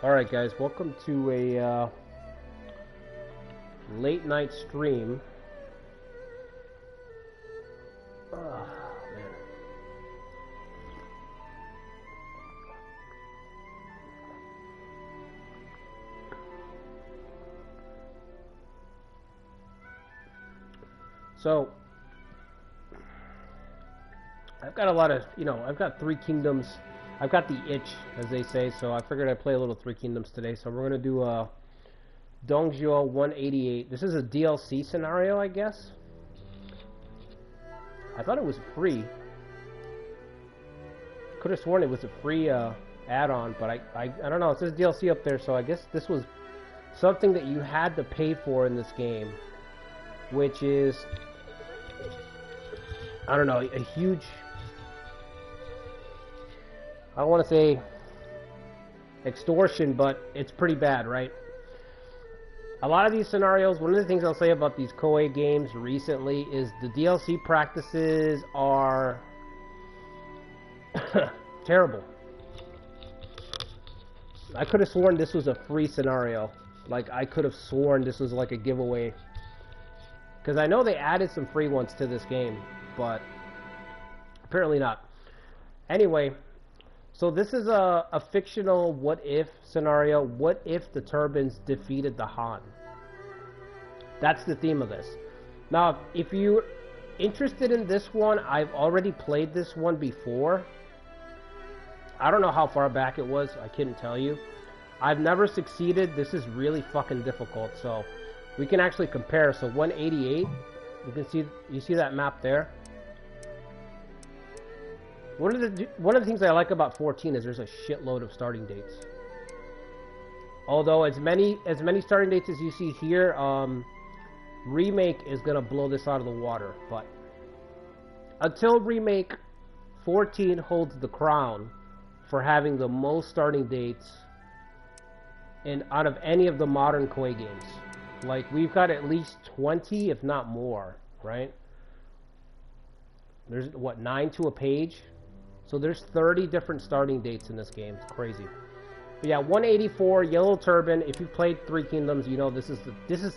Alright guys, welcome to a late night stream. Oh, man. So, I've got a lot of, I've got Three Kingdoms. I've got the itch, as they say, so I figured I'd play a little Three Kingdoms today. So we're going to do Zhuo 188. This is a DLC scenario, I guess. I thought it was free. Could have sworn it was a free add-on, but I don't know. It says DLC up there, so I guess this was something that you had to pay for in this game, which is, I don't know, a huge... I don't want to say extortion, but it's pretty bad, right? A lot of these scenarios, one of the things I'll say about these Koei games recently is the DLC practices are terrible. I could have sworn this was a free scenario. Like, I could have sworn this was like a giveaway. Because I know they added some free ones to this game, but apparently not. Anyway... So this is a fictional what-if scenario. What if the Turbans defeated the Han? That's the theme of this. Now, if you're interested in this one, I've already played this one before. I don't know how far back it was. I couldn't tell you. I've never succeeded. This is really fucking difficult. So we can actually compare. So 188, you see that map there? One of the things I like about 14 is there's a shitload of starting dates. Although as many starting dates as you see here, Remake is gonna blow this out of the water. But until Remake, 14 holds the crown for having the most starting dates out of any of the modern Koei games. Like, we've got at least 20, if not more, right? There's what, 9 to a page? So there's 30 different starting dates in this game. It's crazy. But yeah, 184, Yellow Turban. If you've played Three Kingdoms, you know this is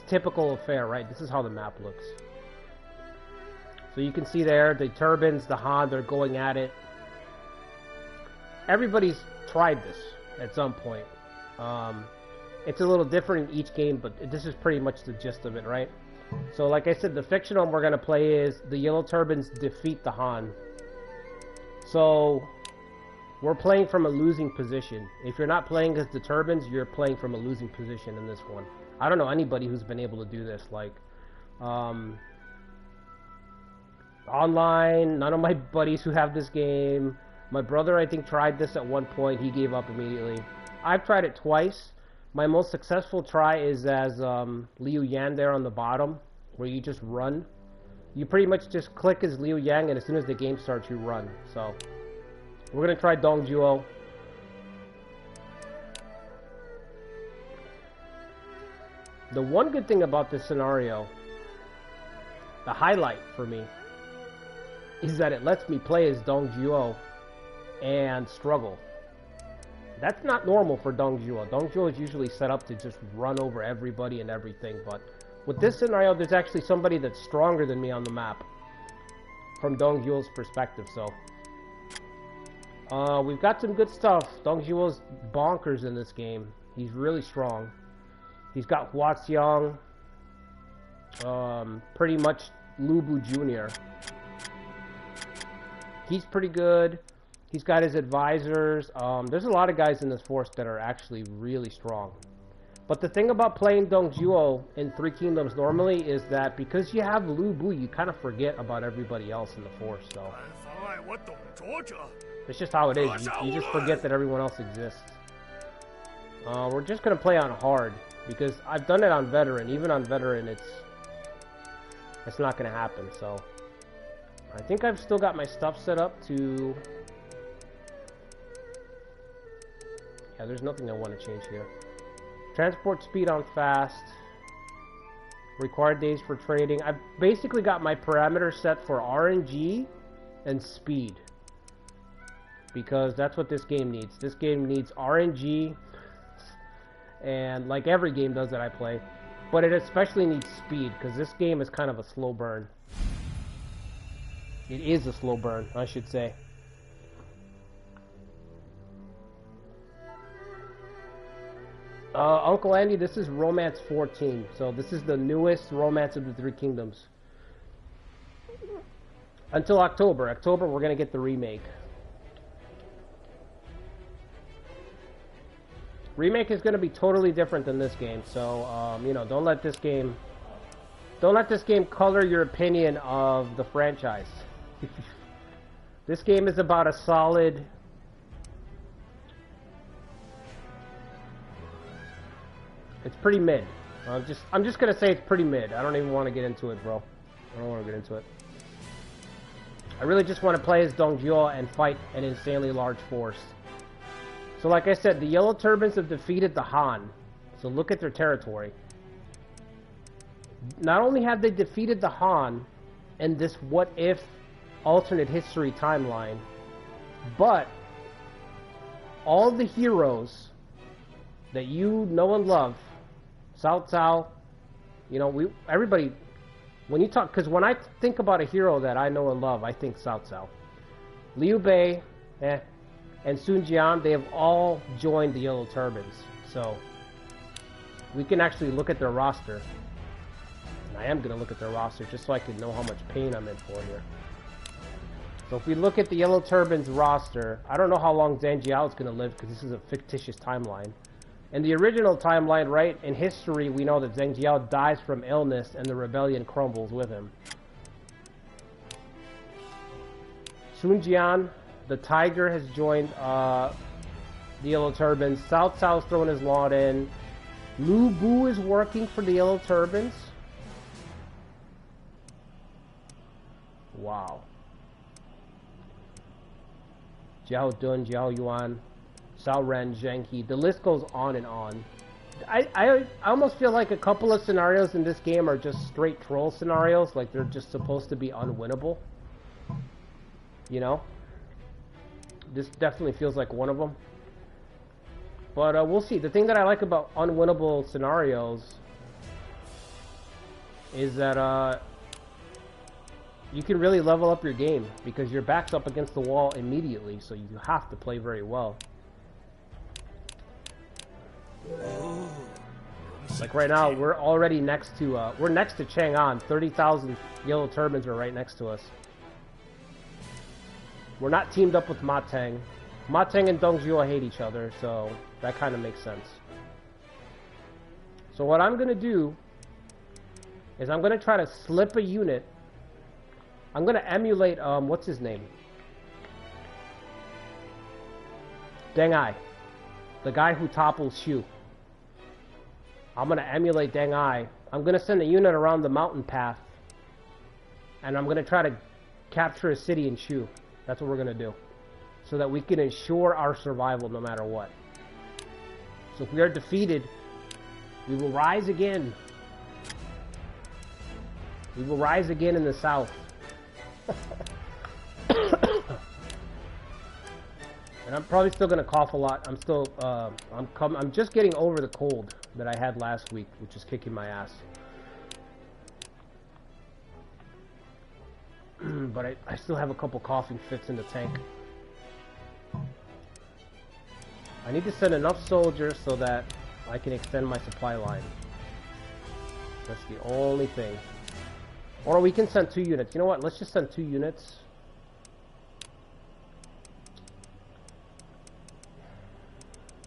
typical affair, right? This is how the map looks. So you can see there, the Turbans, the Han, they're going at it. Everybody's tried this at some point. It's a little different in each game, but this is pretty much the gist of it, right? So like I said, the fictional we're going to play is the Yellow Turbans defeat the Han. So, we're playing from a losing position. If you're not playing as the Turbans, you're playing from a losing position in this one. I don't know anybody who's been able to do this. Like, online, none of my buddies who have this game. My brother, I think, tried this at one point. He gave up immediately. I've tried it twice. My most successful try is as Liu Yan there on the bottom, where you just run. You pretty much just click as Liu Yang, and as soon as the game starts, you run. So, we're going to try Zhuo. The one good thing about this scenario, the highlight for me, is that it lets me play as Zhuo and struggle. That's not normal for Zhuo. Zhuo is usually set up to just run over everybody and everything, but with this scenario, there's actually somebody that's stronger than me on the map, from Zhuo's perspective, so. We've got some good stuff. Zhuo's bonkers in this game. He's really strong. He's got Hua Xiang, pretty much Lu Bu Jr. He's pretty good. He's got his advisors. There's a lot of guys in this force that are actually really strong. But the thing about playing Zhuo in Three Kingdoms normally is that because you have Lu Bu, you kind of forget about everybody else in the force, so. It's just how it is. You just forget that everyone else exists. We're just going to play on hard, because I've done it on veteran. Even on veteran, it's not going to happen, so. I think I've still got my stuff set up to... Yeah, there's nothing I want to change here. Transport speed on fast. Required days for trading. I've basically got my parameters set for RNG and speed. Because that's what this game needs. This game needs RNG, and like every game does that I play, but it especially needs speed, because this game is kind of a slow burn. It is a slow burn, I should say. Uncle Andy, this is Romance 14, so this is the newest Romance of the Three Kingdoms. Until October. October, we're going to get the remake. Remake is going to be totally different than this game, so, you know, don't let this game color your opinion of the franchise. This game is about a solid... It's pretty mid. I'm just gonna say it's pretty mid. I don't even want to get into it, bro. I don't want to get into it. I really just want to play as Zhuo and fight an insanely large force. So like I said, the Yellow Turbans have defeated the Han. So look at their territory. Not only have they defeated the Han in this what-if alternate history timeline, but all the heroes that you know and love, Cao Cao, you know, everybody, when you talk, because when I think about a hero that I know and love, I think Cao Cao. Liu Bei, and Sun Jian, they have all joined the Yellow Turbans. So, we can actually look at their roster. And I am going to look at their roster just so I can know how much pain I'm in for here. So if we look at the Yellow Turbans roster, I don't know how long Zhang Jiao is going to live, because this is a fictitious timeline. In the original timeline, right, in history, we know that Zhang Jiao dies from illness and the rebellion crumbles with him. Sun Jian, the Tiger, has joined the Yellow Turbans. Cao Cao's throwing his lot in. Lu Bu is working for the Yellow Turbans. Wow. Jiao Dun, Jiao Yuan, Cao Ren, Zheng He. The list goes on and on. I almost feel like a couple of scenarios in this game are just straight troll scenarios, like they're just supposed to be unwinnable. You know? This definitely feels like one of them. But we'll see. The thing that I like about unwinnable scenarios is that you can really level up your game, because your back's up against the wall immediately, so you have to play very well. Like right now, we're already next to Chang'an. 30,000 Yellow Turbans are right next to us. We're not teamed up with Ma Teng. Ma Teng and Dong Zhuo hate each other, so that kind of makes sense. So what I'm going to do is I'm going to try to slip a unit. I'm going to emulate, what's his name? Deng Ai. The guy who topples Shu. I'm going to emulate Deng Ai. I'm going to send a unit around the mountain path. And I'm going to try to capture a city in Shu. That's what we're going to do. So that we can ensure our survival no matter what. So if we are defeated, we will rise again. We will rise again in the south. And I'm probably still gonna cough a lot. I'm still, I'm just getting over the cold that I had last week, which is kicking my ass. But I still have a couple coughing fits in the tank. I need to send enough soldiers so that I can extend my supply line. That's the only thing. Or we can send 2 units. You know what? Let's just send 2 units.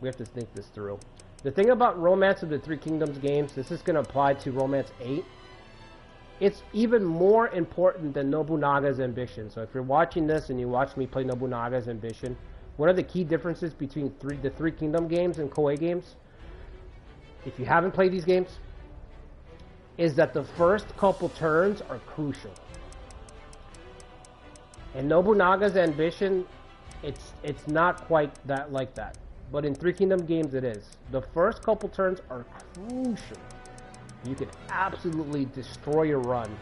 We have to think this through. The thing about Romance of the Three Kingdoms games, this is going to apply to Romance 8. It's even more important than Nobunaga's Ambition. So if you're watching this and you watch me play Nobunaga's Ambition, one of the key differences between the Three Kingdom games and Koei games, if you haven't played these games, is that the first couple turns are crucial. In Nobunaga's Ambition, it's not quite that like that. But in Three Kingdom games it is. The first couple turns are crucial. You can absolutely destroy your run.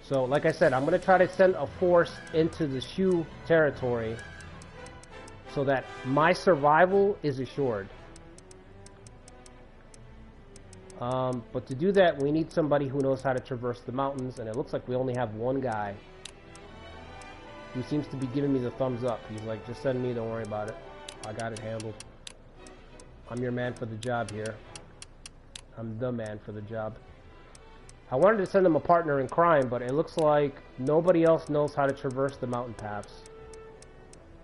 So, like I said, I'm going to try to send a force into the Shu territory so that my survival is assured. But to do that, we need somebody who knows how to traverse the mountains, and it looks like we only have one guy who seems to be giving me the thumbs up. He's like, just send me, don't worry about it. I got it handled. I'm your man for the job here. I'm the man for the job. I wanted to send him a partner in crime, but it looks like nobody else knows how to traverse the mountain paths.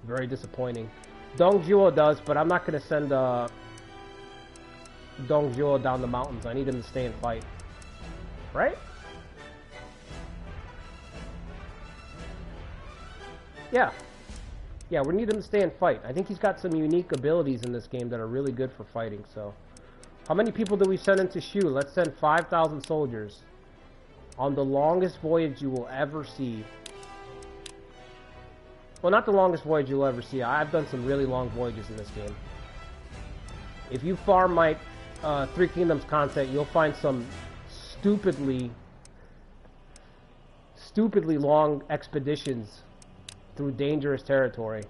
Very disappointing. Zhuo does, but I'm not going to send Zhuo down the mountains. I need him to stay and fight. Right? Yeah. Yeah, we need him to stay and fight. I think he's got some unique abilities in this game that are really good for fighting, so... How many people do we send into Zhuo? Let's send 5,000 soldiers on the longest voyage you will ever see. Well, not the longest voyage you'll ever see. I've done some really long voyages in this game. If you farm my Three Kingdoms content, you'll find some stupidly long expeditions through dangerous territory.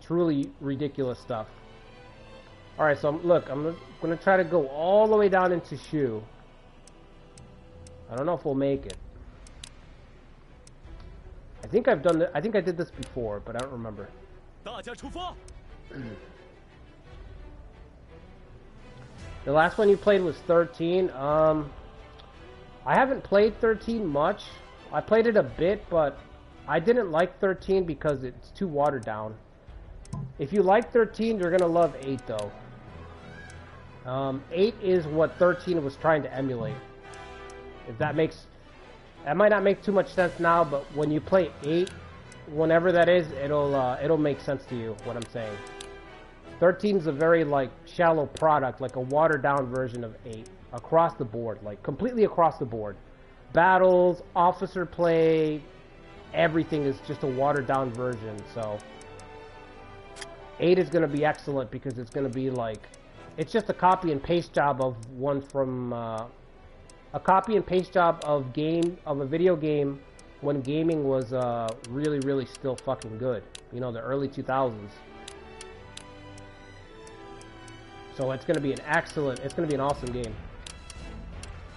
Truly ridiculous stuff. Alright, so look, I'm gonna try to go all the way down into Zhuo. I don't know if we'll make it. I think I've done I think I did this before, but I don't remember. The last one you played was 13. I haven't played 13 much. I played it a bit, but I didn't like 13 because it's too watered down. If you like 13, you're gonna love 8 though. 8 is what 13 was trying to emulate. If that makes... That might not make too much sense now, but when you play 8, whenever that is, it'll make sense to you, what I'm saying. 13 is a very, like, shallow product, like a watered-down version of 8. Across the board, like, completely across the board. Battles, officer play, everything is just a watered-down version, so... 8 is going to be excellent because it's going to be, like... It's just a copy and paste job of one from... a copy and paste job of a video game when gaming was really, really still fucking good. You know, the early 2000s. So it's going to be an excellent, it's going to be an awesome game.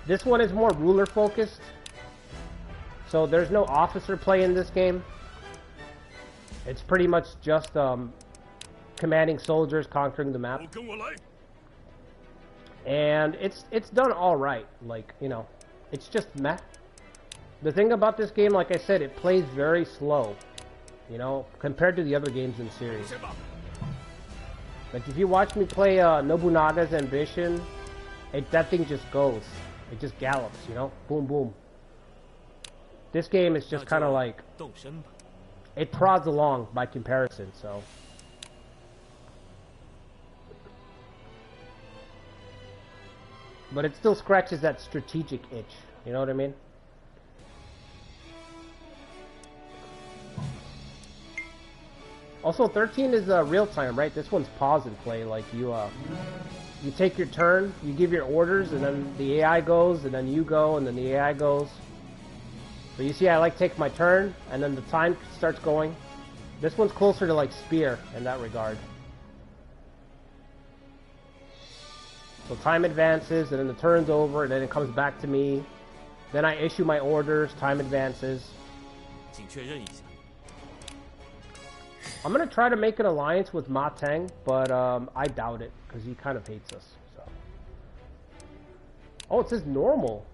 This one is more ruler focused. So there's no officer play in this game. It's pretty much just commanding soldiers, conquering the map. And it's done all right. Like, you know, it's just meh. The thing about this game, like I said, it plays very slow, you know, compared to the other games in the series. Like, if you watch me play Nobunaga's Ambition, that thing just goes. It just gallops, you know? Boom, boom. This game is just kind of like... It prods along by comparison, so... But it still scratches that strategic itch. You know what I mean? Also, 13 is real time, right? This one's pause and play. Like, you take your turn, you give your orders, and then the AI goes, and then you go, and then the AI goes. But you see, I like take my turn, and then the time starts going. This one's closer to like Spear in that regard. So time advances, and then the turn's over, and then it comes back to me. Then I issue my orders, time advances. I'm going to try to make an alliance with Ma Teng, but I doubt it, because he kind of hates us. So. Oh, it says normal.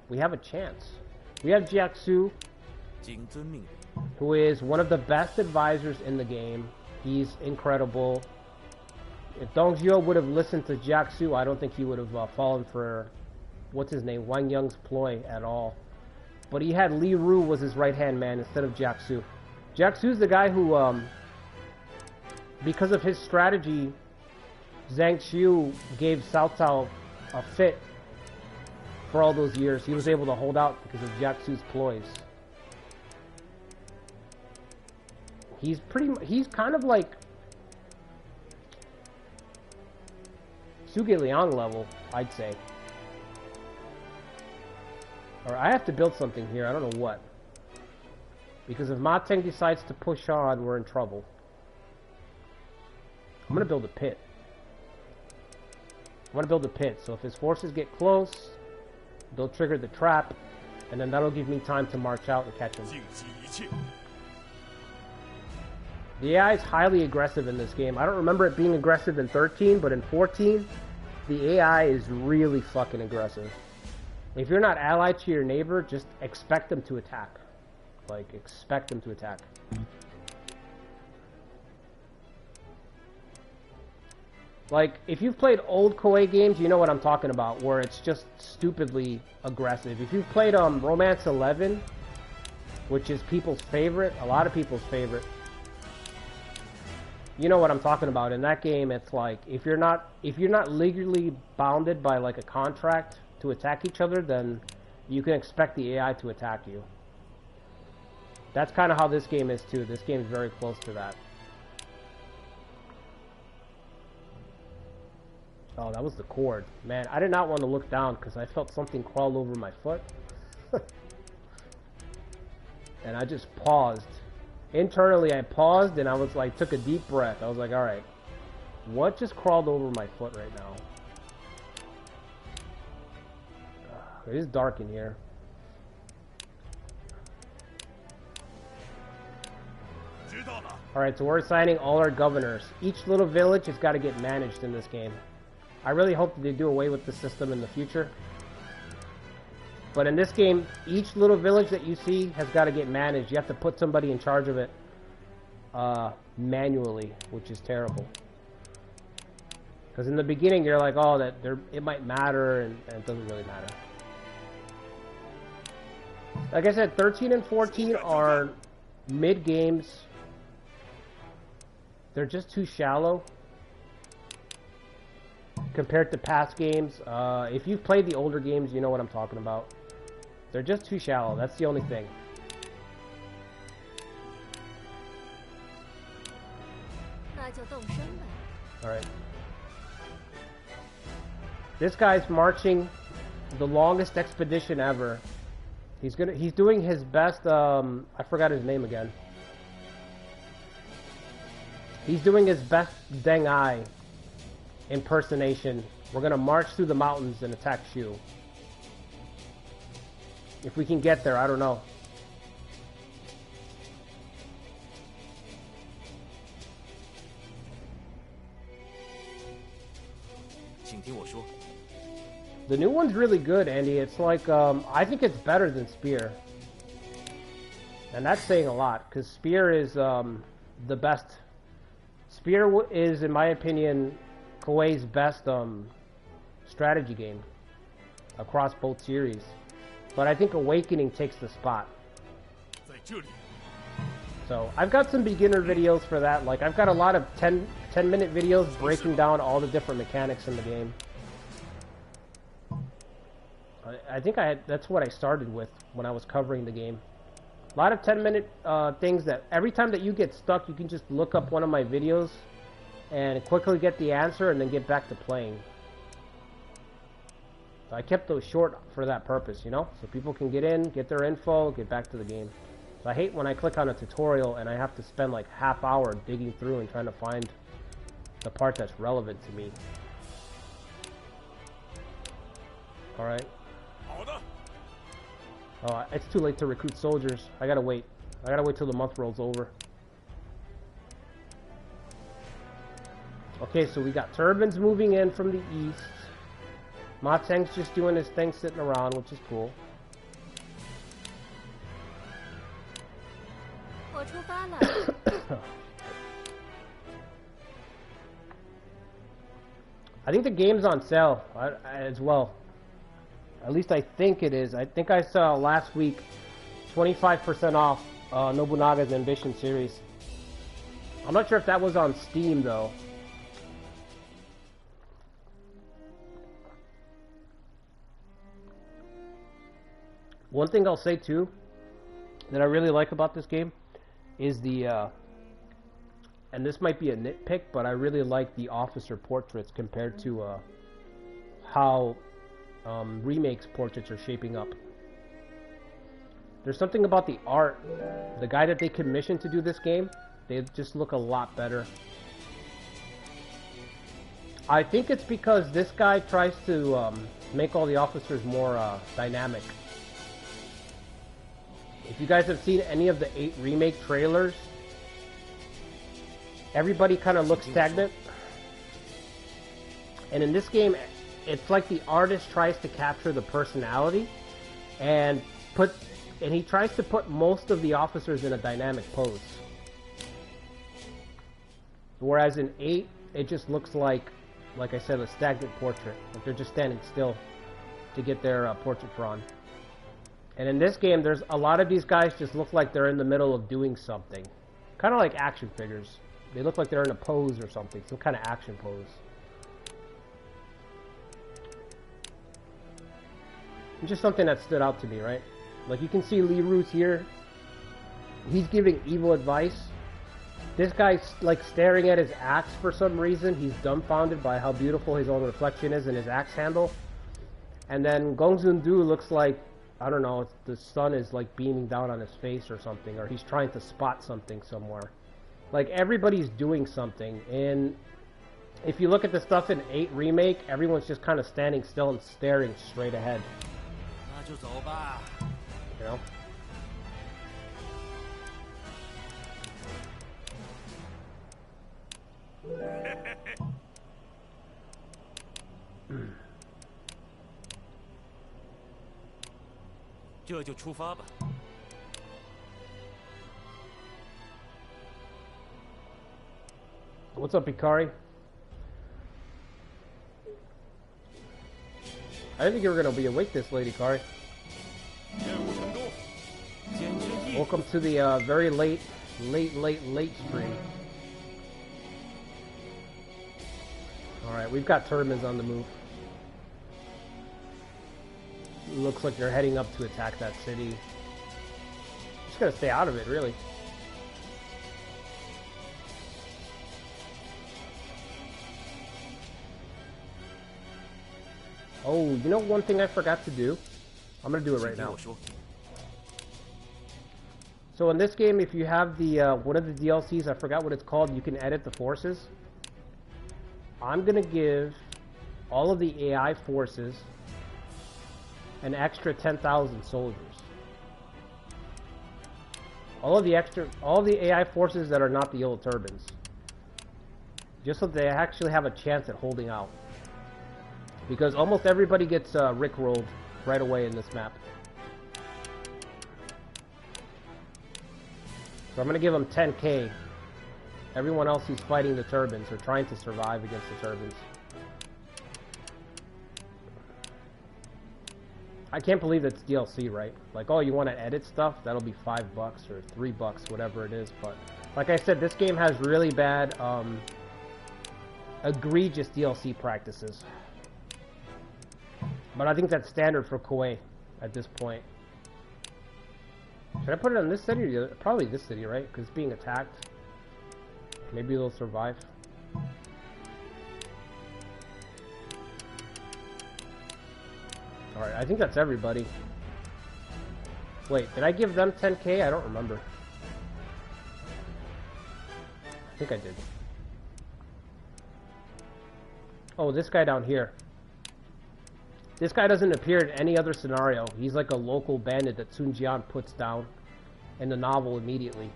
We have a chance. We have Jiaxu, who is one of the best advisors in the game. He's incredible. If Dong Zhuo would have listened to Jiaxu, I don't think he would have fallen for, what's his name, Wang Yang's ploy at all. But he had Li Ru was his right-hand man instead of Jiaxu. Jiaxu's the guy who, because of his strategy, Zhang Xiu gave Cao Cao a fit for all those years. He was able to hold out because of Jiaxu's ploys. He's kind of like Zhuge Liang level, I'd say. Or I have to build something here, I don't know what. Because if Mateng decides to push on, we're in trouble. I'm going to build a pit. I'm going to build a pit. So if his forces get close, they'll trigger the trap. And then that'll give me time to march out and catch him. The AI is highly aggressive in this game. I don't remember it being aggressive in 13, but in 14, the AI is really fucking aggressive. If you're not allied to your neighbor, just expect them to attack. Like, expect them to attack. Like, if you've played old Koei games, you know what I'm talking about, where it's just stupidly aggressive. If you've played Romance 11, which is people's favorite, a lot of people's favorite, you know what I'm talking about. In that game, it's like, if you're not legally bounded by like a contract to attack each other, then you can expect the AI to attack you. That's kind of how this game is too. This game is very close to that. Oh, that was the cord. Man, I did not want to look down because I felt something crawl over my foot. And I just paused. Internally, I paused and I was like, took a deep breath. I was like, alright, what just crawled over my foot right now? It is dark in here. Alright, so we're assigning all our governors. Each little village has got to get managed in this game. I really hope that they do away with the system in the future. But in this game, each little village that you see has got to get managed. You have to put somebody in charge of it manually, which is terrible. Because in the beginning, you're like, oh, it might matter, and it doesn't really matter. Like I said, 13 and 14 are mid-games. They're just too shallow compared to past games. If you've played the older games, you know what I'm talking about. They're just too shallow. That's the only thing. Alright. This guy's marching the longest expedition ever. He's doing his best, I forgot his name again. He's doing his best Deng Ai impersonation. We're gonna march through the mountains and attack Zhuo. If we can get there, I don't know. The new one's really good, Andy. It's like, I think it's better than Spear. And that's saying a lot, because Spear is the best. Spear is, in my opinion, Koei's best strategy game across both series. But I think Awakening takes the spot. So I've got some beginner videos for that. Like, I've got a lot of 10-minute videos breaking down all the different mechanics in the game. I think that's what I started with when I was covering the game. A lot of 10-minute things that every time that you get stuck, you can just look up one of my videos and quickly get the answer and then get back to playing. So I kept those short for that purpose, you know? So people can get in, get their info, get back to the game. So I hate when I click on a tutorial and I have to spend like half hour digging through and trying to find the part that's relevant to me. Alright. Oh, it's too late to recruit soldiers. I gotta wait. I gotta wait till the month rolls over. Okay, so we got turbines moving in from the east. Ma Teng's just doing his thing sitting around, which is cool. I think the game's on sale as well. At least I think it is. I think I saw last week 25% off Nobunaga's Ambition series. I'm not sure if that was on Steam though. One thing I'll say too that I really like about this game is the and this might be a nitpick, but I really like the officer portraits compared to how Remake's portraits are shaping up. There's something about the art. The guy that they commissioned to do this game, they just look a lot better. I think it's because this guy tries to make all the officers more dynamic. If you guys have seen any of the 8 remake trailers, everybody kind of looks stagnant. And in this game, it's like the artist tries to capture the personality and he tries to put most of the officers in a dynamic pose. Whereas in 8, it just looks like I said, a stagnant portrait. Like they're just standing still to get their portrait drawn. And in this game, there's a lot of these guys just look like they're in the middle of doing something. Kind of like action figures. They look like they're in a pose or something, some kind of action pose. It's just something that stood out to me, right? Like you can see Lee Roos here. He's giving evil advice. This guy's like staring at his axe for some reason. He's dumbfounded by how beautiful his own reflection is in his axe handle. And then Gong Xun-Du looks like, I don't know, the sun is like beaming down on his face or something, or he's trying to spot something somewhere. Like everybody's doing something. And if you look at the stuff in 8 Remake, everyone's just kind of standing still and staring straight ahead. You know? What's up, Ikari? I didn't think you were going to be awake this late, Ikari. Welcome to the very late stream. Alright, we've got turbines on the move. Looks like they're heading up to attack that city. Just gotta stay out of it, really. Oh, you know one thing I forgot to do? I'm gonna do it right now. So in this game, if you have the one of the DLCs, I forgot what it's called, you can edit the forces. I'm gonna give all of the AI forces an extra 10,000 soldiers. All of the AI forces that are not the yellow turbans. Just so they actually have a chance at holding out. Because almost everybody gets rickrolled right away in this map. So I'm going to give them 10k. Everyone else who's fighting the turbans or trying to survive against the turbans. I can't believe it's DLC, right? Like, oh, you want to edit stuff? That'll be $5 or $3, whatever it is. But like I said, this game has really bad, egregious DLC practices. But I think that's standard for Koei at this point. Should I put it in this city or the other? Probably this city, right? Because it's being attacked. Maybe they'll survive. Alright, I think that's everybody. Wait, did I give them 10k? I don't remember. I think I did. Oh, this guy down here. This guy doesn't appear in any other scenario. He's like a local bandit that Sun Jian puts down in the novel immediately.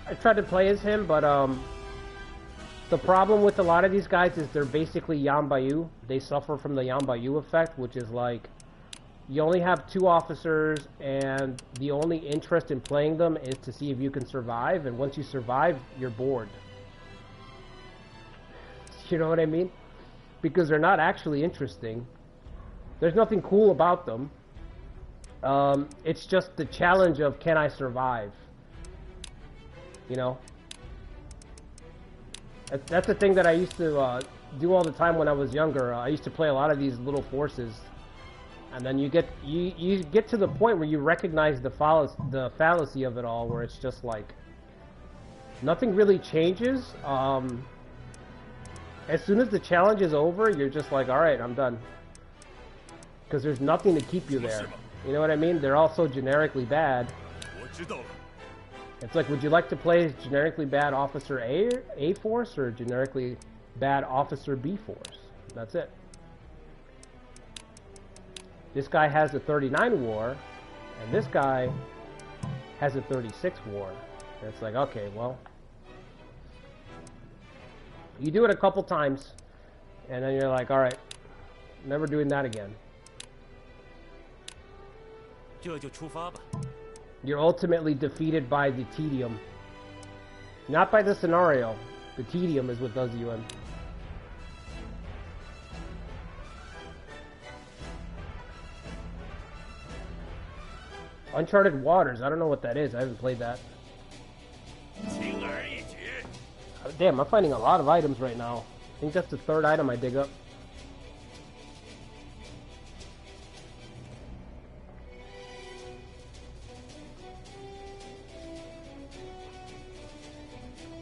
I tried to play as him, but the problem with a lot of these guys is they're basically Yanbayu. They suffer from the Yanbayu effect, which is like you only have 2 officers and the only interest in playing them is to see if you can survive, and once you survive, you're bored. You know what I mean? Because they're not actually interesting. There's nothing cool about them. It's just the challenge of, can I survive? You know? That's the thing that I used to do all the time when I was younger. I used to play a lot of these little forces. And then you get to the point where you recognize the fallacy of it all, where it's just like nothing really changes. As soon as the challenge is over, you're just like, alright, I'm done. Because there's nothing to keep you there. You know what I mean? They're all so generically bad. It's like, would you like to play as generically bad Officer A Force or generically bad Officer B Force? That's it. This guy has a 39 war, and this guy has a 36 war. And it's like, okay, well, you do it a couple times, and then you're like, alright, never doing that again. You're ultimately defeated by the tedium. Not by the scenario. The tedium is what does you in. Uncharted Waters, I don't know what that is. I haven't played that. Damn, I'm finding a lot of items right now. I think that's the third item I dig up.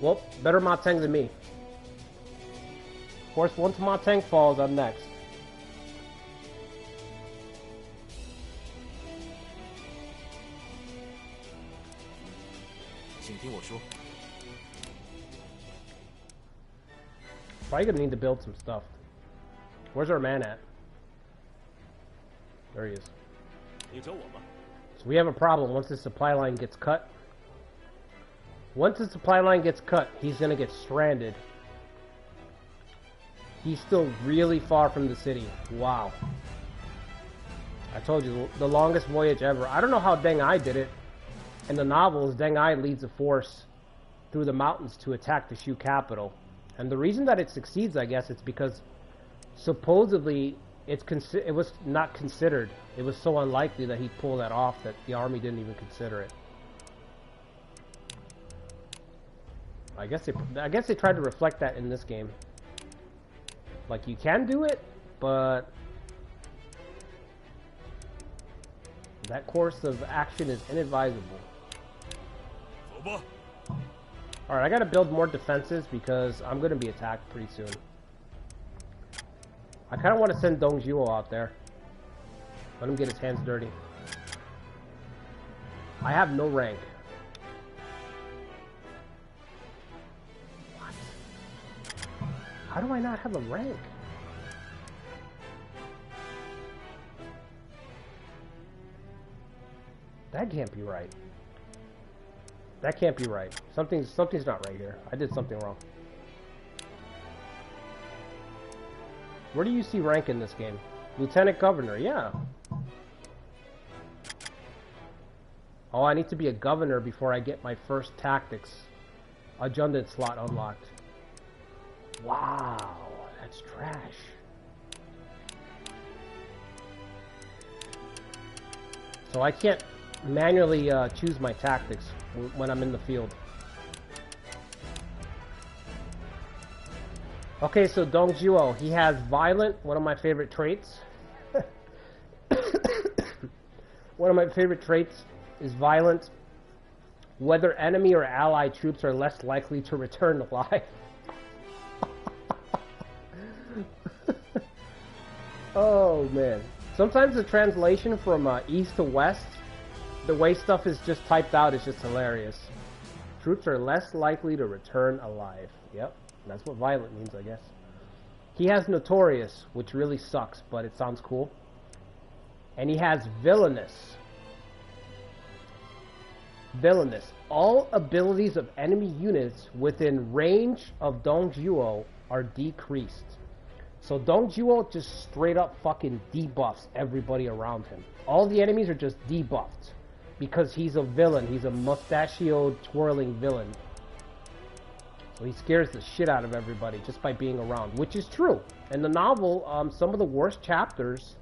Well, better Mateng than me. Of course, once Mateng falls, I'm next. Probably gonna need to build some stuff. Where's our man at? There he is. So we have a problem once the supply line gets cut. Once the supply line gets cut, he's gonna get stranded. He's still really far from the city. Wow. I told you, the longest voyage ever. I don't know how Deng Ai did it. In the novels, Deng Ai leads a force through the mountains to attack the Shu capital. And the reason that it succeeds, I guess, it's because supposedly it was not considered. It was so unlikely that he'd pull that off that the army didn't even consider it. I guess they tried to reflect that in this game. Like, you can do it, but that course of action is inadvisable. Alright, I gotta build more defenses because I'm gonna be attacked pretty soon. I kinda want to send Dong Zhuo out there. Let him get his hands dirty. I have no rank. What? How do I not have a rank? That can't be right. That can't be right. Something's not right here. I did something wrong. Where do you see rank in this game? Lieutenant Governor, yeah. Oh, I need to be a governor before I get my first tactics adjutant slot unlocked. Wow, that's trash. So I can't manually choose my tactics when I'm in the field. Okay, so Dong Zhuo, he has violent, one of my favorite traits. One of my favorite traits is violent. Whether enemy or allied troops are less likely to return alive. Oh man. Sometimes the translation from east to west, the way stuff is just typed out is just hilarious. Troops are less likely to return alive. Yep, that's what violent means, I guess. He has notorious, which really sucks, but it sounds cool. And he has villainous. Villainous. All abilities of enemy units within range of Dong Zhuo are decreased. So Dong Zhuo just straight up fucking debuffs everybody around him. All the enemies are just debuffed. Because he's a villain. He's a mustachioed, twirling villain. So he scares the shit out of everybody just by being around. Which is true. In the novel, some of the worst chapters,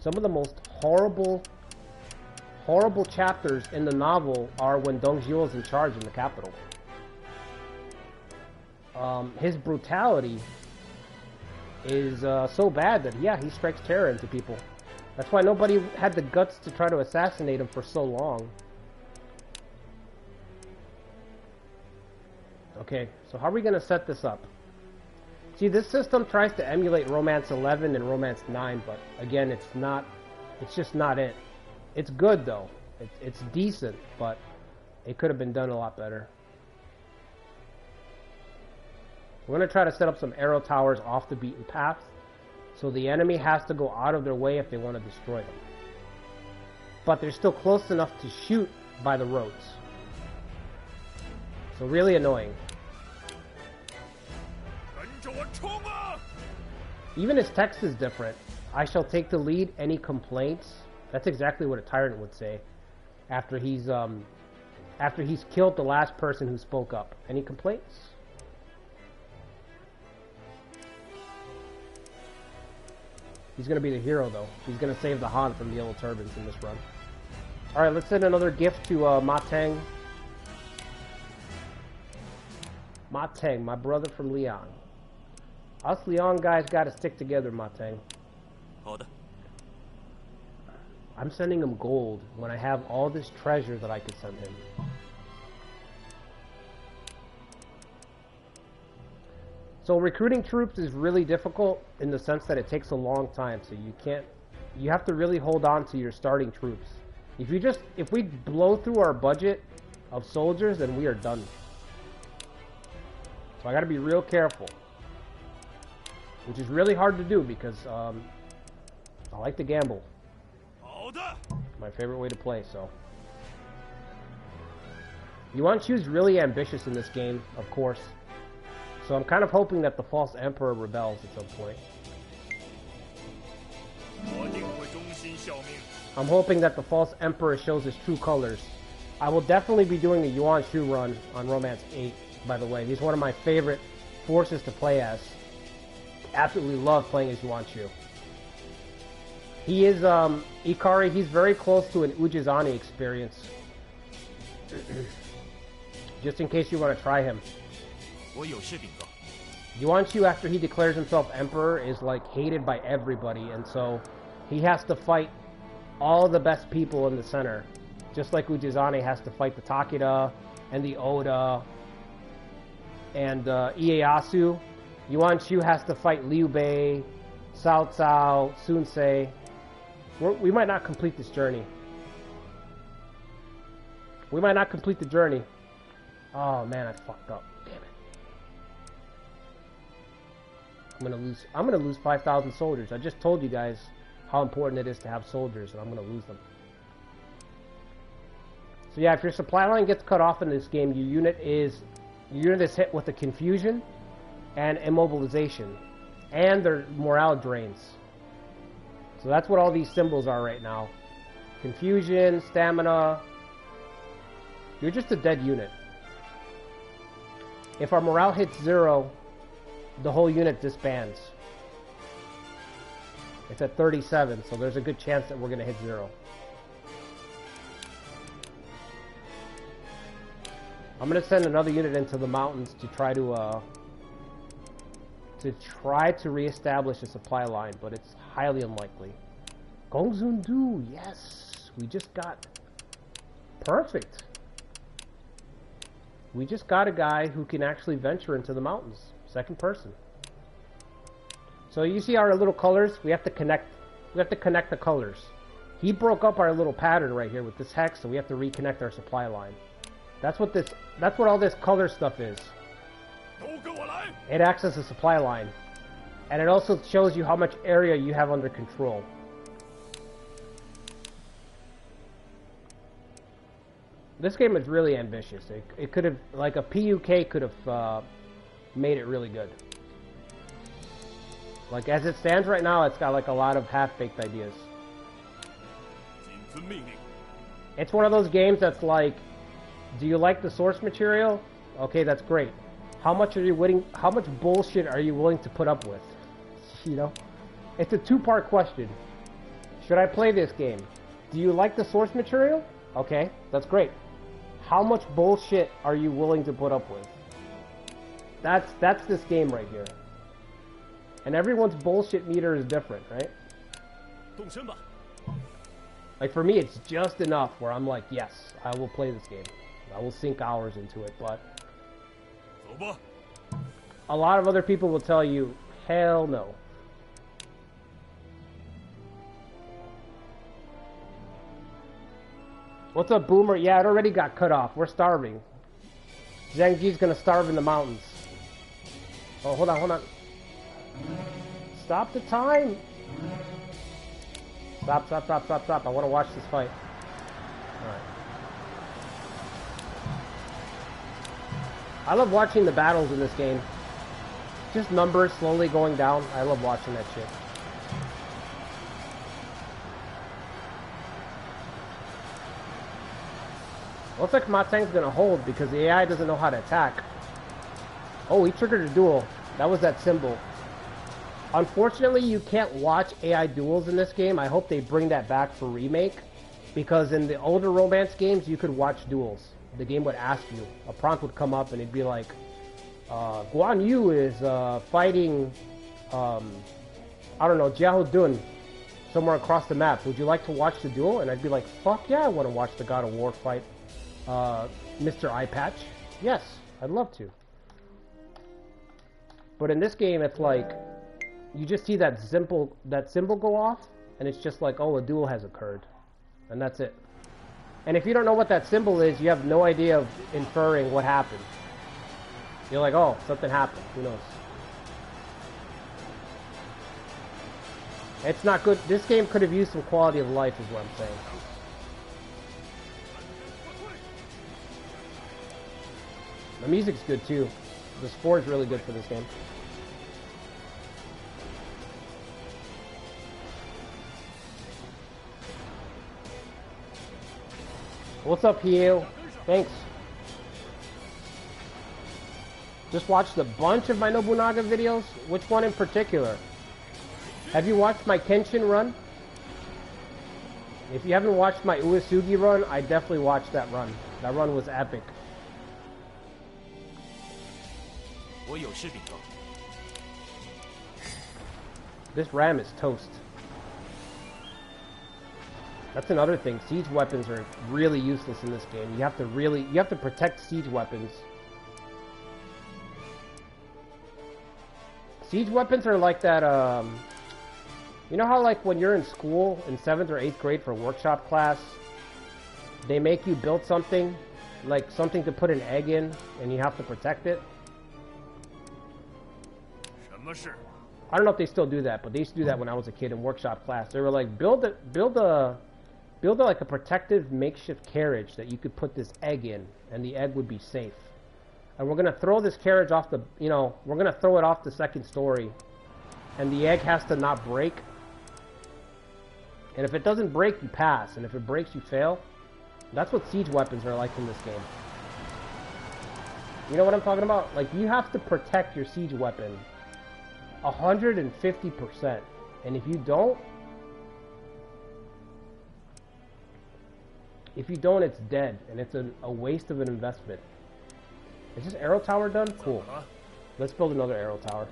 some of the most horrible chapters in the novel are when Dong Zhuo is in charge in the capital. His brutality is so bad that, yeah, he strikes terror into people. That's why nobody had the guts to try to assassinate him for so long. Okay, so how are we going to set this up? See, this system tries to emulate Romance 11 and Romance 9, but again, it's not. It's just not it. It's good though. It's decent, but it could have been done a lot better. We're going to try to set up some arrow towers off the beaten path, so the enemy has to go out of their way if they want to destroy them. But they're still close enough to shoot by the roads. So really annoying. Even his text is different. I shall take the lead. Any complaints? That's exactly what a tyrant would say after he's killed the last person who spoke up. Any complaints? He's going to be the hero, though. He's going to save the Han from the Yellow Turbans in this run. Alright, let's send another gift to Ma Teng. Ma Teng, my brother from Leon. Us Leon guys got to stick together, Ma Teng. I'm sending him gold when I have all this treasure that I could send him. So recruiting troops is really difficult in the sense that it takes a long time. So you have to really hold on to your starting troops. If we blow through our budget of soldiers, then we are done. So I got to be real careful, which is really hard to do because I like to gamble. My favorite way to play. So Yuan Shu's really ambitious in this game, of course. So I'm kind of hoping that the false emperor rebels at some point. I'm hoping that the false emperor shows his true colors. I will definitely be doing the Yuan Shu run on Romance 8, by the way. He's one of my favorite forces to play as. Absolutely love playing as Yuan Shu. He is, Ikari, he's very close to an Ujizani experience. Just in case you want to try him. Yuan Shu, after he declares himself emperor, is like hated by everybody, and so he has to fight all the best people in the center. Just like Ujizane has to fight the Takeda and the Oda and Ieyasu. Yuan Shu has to fight Liu Bei, Cao Cao, Sun Ce. We might not complete this journey. We might not complete the journey. Oh man, I fucked up. Damn it. I'm gonna lose 5,000 soldiers. I just told you guys how important it is to have soldiers, and I'm gonna lose them. So yeah, if your supply line gets cut off in this game, your unit is hit with a confusion and immobilization, and their morale drains. So that's what all these symbols are right now. Confusion, stamina. You're just a dead unit. If our morale hits 0, the whole unit disbands. It's at 37, so there's a good chance that we're going to hit 0. I'm going to send another unit into the mountains to try to reestablish a supply line, but it's highly unlikely. Gongzundu, yes, we just got perfect. We just got a guy who can actually venture into the mountains, second person. So you see our little colors. We have to connect. We have to connect the colors. He broke up our little pattern right here with this hex, so we have to reconnect our supply line. That's what all this color stuff is. It acts as a supply line, and it also shows you how much area you have under control. This game is really ambitious. It could have, like a PUK could have made it really good. Like as it stands right now, it's got like a lot of half-baked ideas. It's one of those games that's like, do you like the source material? Okay, that's great. How much bullshit are you willing to put up with? You know? It's a two-part question. Should I play this game? Do you like the source material? Okay, that's great. How much bullshit are you willing to put up with? That's this game right here. And everyone's bullshit meter is different, right? Like for me, it's just enough where I'm like, yes, I will play this game. I will sink hours into it, but A lot of other people will tell you, hell no. What's up, Boomer? Yeah, it already got cut off. We're starving. Zhang Ji's gonna starve in the mountains. Oh, hold on, hold on. Stop the time! Stop, stop, stop, stop, stop. I want to watch this fight. Alright. I love watching the battles in this game. Just numbers slowly going down. I love watching that shit. Looks like Ma Tang's gonna hold because the AI doesn't know how to attack. Oh, he triggered a duel. That was that symbol. Unfortunately, you can't watch AI duels in this game. I hope they bring that back for remake. Because in the older romance games, you could watch duels. The game would ask you. A prompt would come up and it'd be like, Guan Yu is fighting, I don't know, Jiao Dun somewhere across the map. Would you like to watch the duel? And I'd be like, fuck yeah, I want to watch the God of War fight Mr. Eye Patch. Yes, I'd love to. But in this game, it's like, you just see that symbol go off, and it's just like, oh, a duel has occurred. And that's it. And if you don't know what that symbol is, you have no idea of inferring what happened. You're like, oh, something happened. Who knows? It's not good. This game could have used some quality of life, is what I'm saying. The music's good, too. The score is really good for this game. What's up, Hio? Thanks. Just watched a bunch of my Nobunaga videos. Which one in particular? Have you watched my Kenshin run? If you haven't watched my Uesugi run, I definitely watched that run. That run was epic. This RAM is toast. That's another thing. Siege weapons are really useless in this game. You have to protect siege weapons. Siege weapons are like that, you know how like when you're in school in 7th or 8th grade for workshop class, they make you build something, like something to put an egg in, and you have to protect it? I don't know if they still do that, but they used to do that when I was a kid in workshop class. They were like, build like a protective makeshift carriage that you could put this egg in, and the egg would be safe. And we're gonna throw this carriage off the, we're gonna throw it off the 2nd story, and the egg has to not break. And if it doesn't break, you pass, and if it breaks, you fail. That's what siege weapons are like in this game. You know what I'm talking about? Like, you have to protect your siege weapon 150%, and if you don't, it's dead, and it's a waste of an investment. Is this arrow tower done? Cool. Let's build another arrow tower.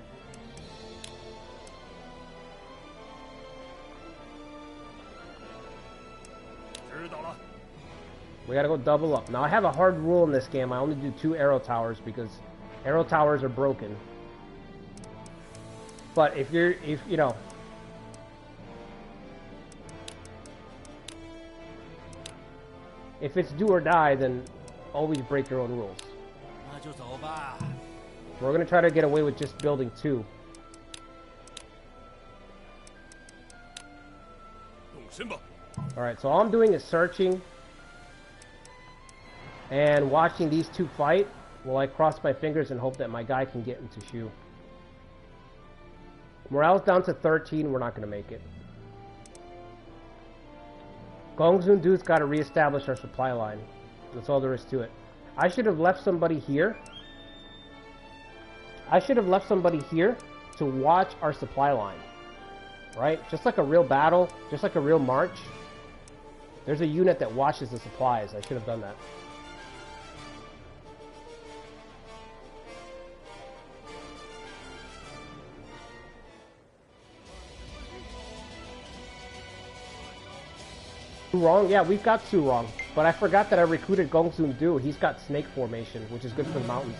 We gotta go double up. Now I have a hard rule in this game. I only do 2 arrow towers because arrow towers are broken. But if it's do or die, then always break your own rules. We're gonna try to get away with just building 2. Alright, so all I'm doing is searching and watching these 2 fight while I cross my fingers and hope that my guy can get into Shu. Morale's down to 13, we're not going to make it. Gongsun Du's got to reestablish our supply line. That's all there is to it. I should have left somebody here. I should have left somebody here to watch our supply line. Right? Just like a real battle, just like a real march. There's a unit that watches the supplies. I should have done that. Wrong? Yeah, we've got Su wrong. But I forgot that I recruited Gongsun Du. He's got snake formation, which is good for the mountains.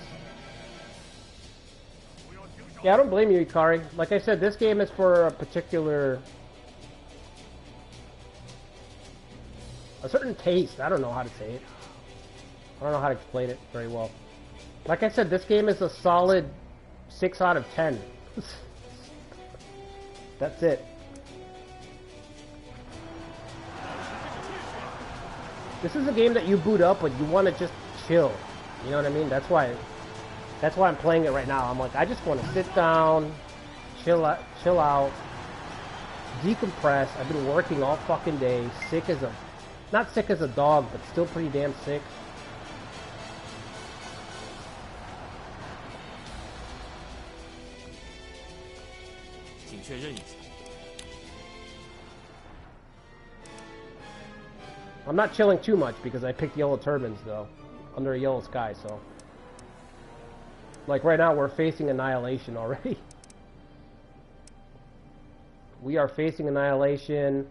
Yeah, I don't blame you, Ikari. Like I said, this game is for a particular... a certain taste. I don't know how to say it. I don't know how to explain it very well. Like I said, this game is a solid 6 out of 10. That's it. This is a game that you boot up when you want to just chill. You know what I mean? That's why I'm playing it right now. I'm like, I just want to sit down, chill out, decompress. I've been working all fucking day, sick as a... not sick as a dog, but still pretty damn sick. I'm not chilling too much because I picked yellow turbans though, under a yellow sky, so... like right now we're facing annihilation already. We are facing annihilation.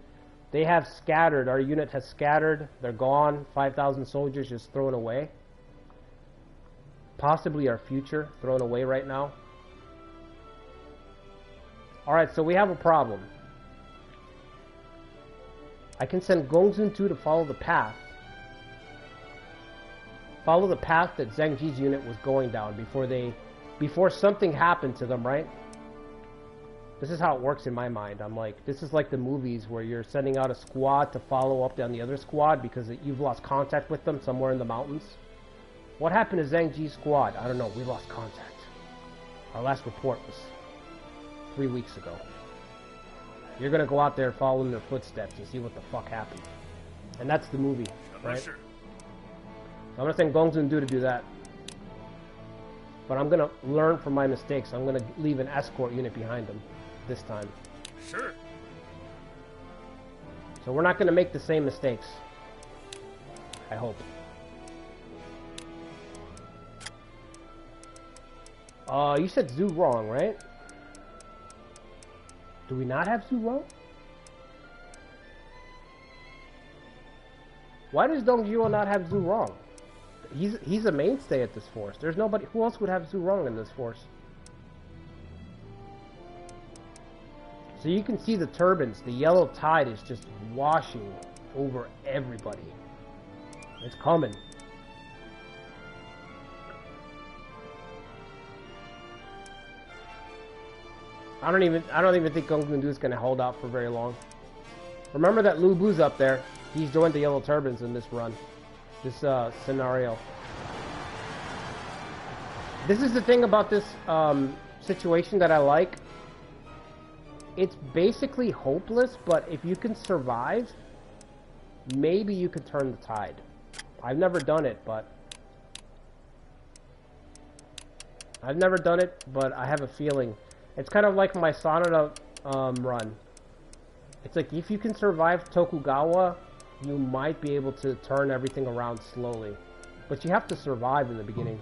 They have scattered. Our unit has scattered. They're gone. 5,000 soldiers just thrown away. Possibly our future thrown away right now. Alright, so we have a problem. I can send Gongsun 2 to follow the path. Follow the path that Zhang Ji's unit was going down before something happened to them, right? This is how it works in my mind. I'm like, this is like the movies where you're sending out a squad to follow up on the other squad because you've lost contact with them somewhere in the mountains. What happened to Zhang Ji's squad? I don't know. We lost contact. Our last report was 3 weeks ago. You're going to go out there following their footsteps and see what the fuck happened. And that's the movie, right? So I'm going to send Gongsun Du to do that. But I'm going to learn from my mistakes. I'm going to leave an escort unit behind them this time. Sure. So we're not going to make the same mistakes. I hope. You said Zhu wrong, right? Do we not have Zhu wrong? Why does Dong Zhuo not have Zhu wrong? He's a mainstay at this force. There's nobody... who else would have Zhu wrong in this force? So you can see the turbines. The yellow tide is just washing over everybody. It's coming. I don't even think Gongsun Du is going to hold out for very long. Remember that Lu Bu's up there. He's joined the yellow turbines in this run. This scenario. This is the thing about this situation that I like. It's basically hopeless, but if you can survive, maybe you could turn the tide. I've never done it, but I have a feeling. It's kind of like my Sanada run. It's like if you can survive Tokugawa, you might be able to turn everything around slowly. But you have to survive in the beginning.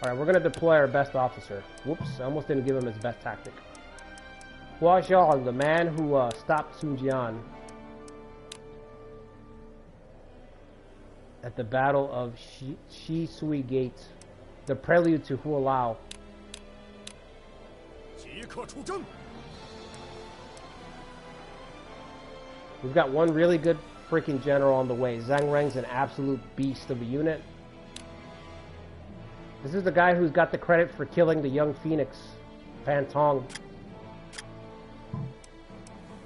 Alright, we're going to deploy our best officer. Whoops, I almost didn't give him his best tactic. Hua Xiong, the man who stopped Sun Jian at the Battle of Shi Sui Gate, the prelude to Hua Lao. We've got one really good freaking general on the way. Zhang Reng's an absolute beast of a unit. This is the guy who's got the credit for killing the young Phoenix, Fan Tong.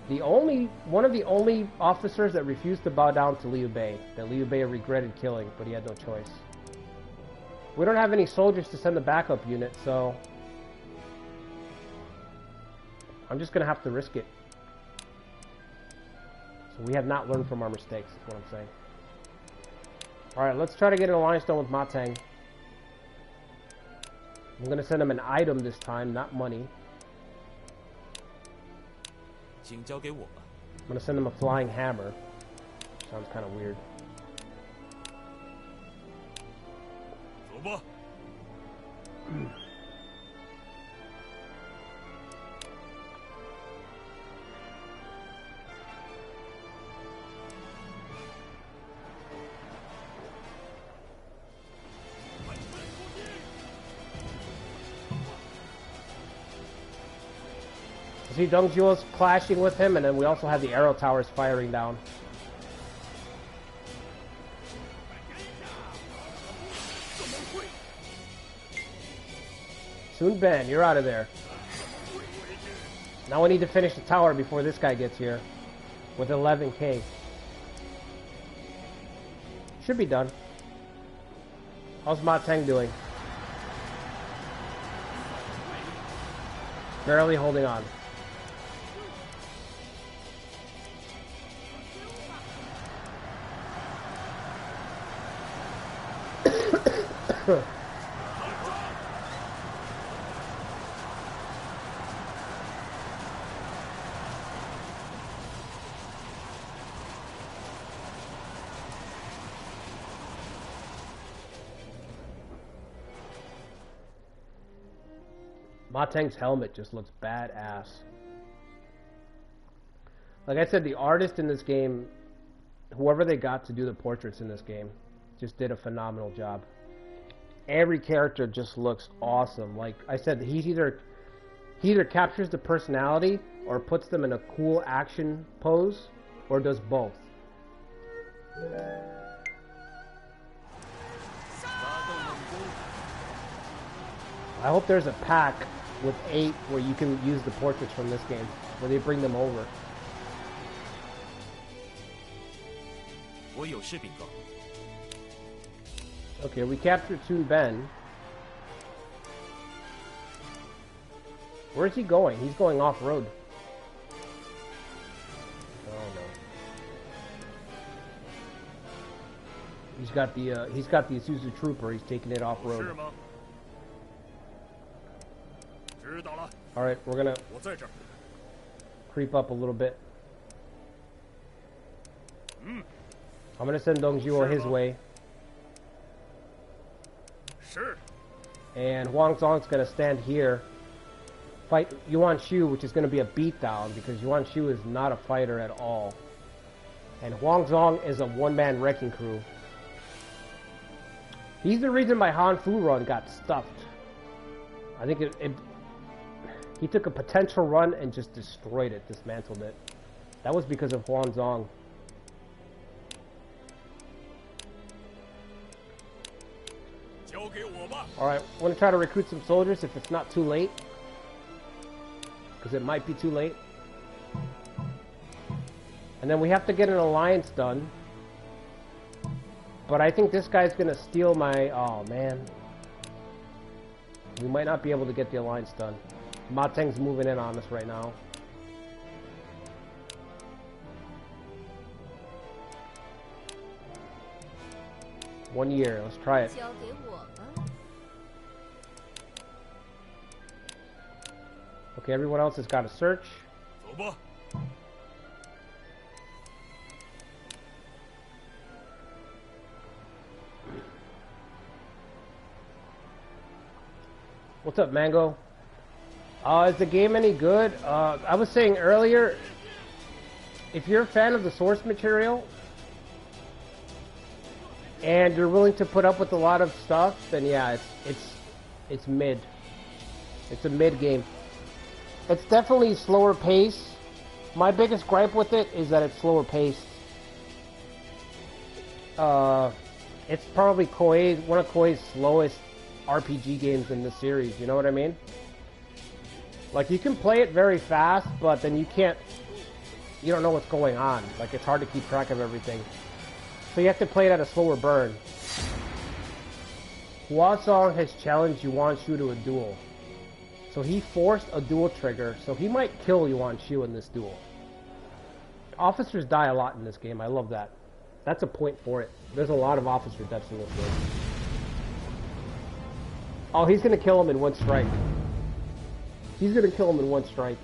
One of the only officers that refused to bow down to Liu Bei, that Liu Bei regretted killing, but he had no choice. We don't have any soldiers to send the backup unit, so I'm just gonna have to risk it. So we have not learned from our mistakes, is what I'm saying. Alright, let's try to get an alliance done with Matang. I'm gonna send him an item this time, not money. I'm gonna send him a flying hammer. Sounds kind of weird. See, Deng Zhuo's clashing with him, and then we also have the arrow towers firing down. Sun Ben, you're out of there. Now we need to finish the tower before this guy gets here. With 11k. Should be done. How's Ma Teng doing? Barely holding on. Ma Teng's helmet just looks badass. Like I said, the artist in this game, whoever they got to do the portraits in this game, just did a phenomenal job. Every character just looks awesome. Like I said, he either captures the personality or puts them in a cool action pose, or does both. I hope there's a pack with 8 where you can use the portraits from this game, where they bring them over. Okay, we captured Sun Ben. Where's he going? He's going off-road. Oh no. He's got the Isuzu Trooper. He's taking it off-road. Alright, we're gonna creep up a little bit. I'm gonna send Deng Zhuo his way. And Huang Zong's gonna stand here, fight Yuan Shu, which is gonna be a beatdown because Yuan Shu is not a fighter at all. And Huang Zong is a one-man wrecking crew. He's the reason my Han Fu run got stuffed. I think he took a potential run and just destroyed it, dismantled it. That was because of Huang Zong. Alright, I want to try to recruit some soldiers if it's not too late. Because it might be too late. And then we have to get an alliance done. But I think this guy's going to steal my... Oh, man. We might not be able to get the alliance done. Ma Teng's moving in on us right now. One year. Let's try it. Okay, everyone else has got a search. What's up, Mango? Is the game any good? I was saying earlier, if you're a fan of the source material and you're willing to put up with a lot of stuff, then yeah, it's mid. It's a mid game. It's definitely slower pace. My biggest gripe with it is that it's slower paced. It's probably one of Koei's slowest RPG games in this series, you know what I mean? Like, you can play it very fast, but then you don't know what's going on. Like, it's hard to keep track of everything. So you have to play it at a slower burn. Huasong has challenged Yuan Shu to a duel. So he forced a duel trigger, so he might kill Yuan Shu in this duel. Officers die a lot in this game, I love that. That's a point for it. There's a lot of officer deaths in this game. Oh, he's gonna kill him in one strike. He's gonna kill him in one strike.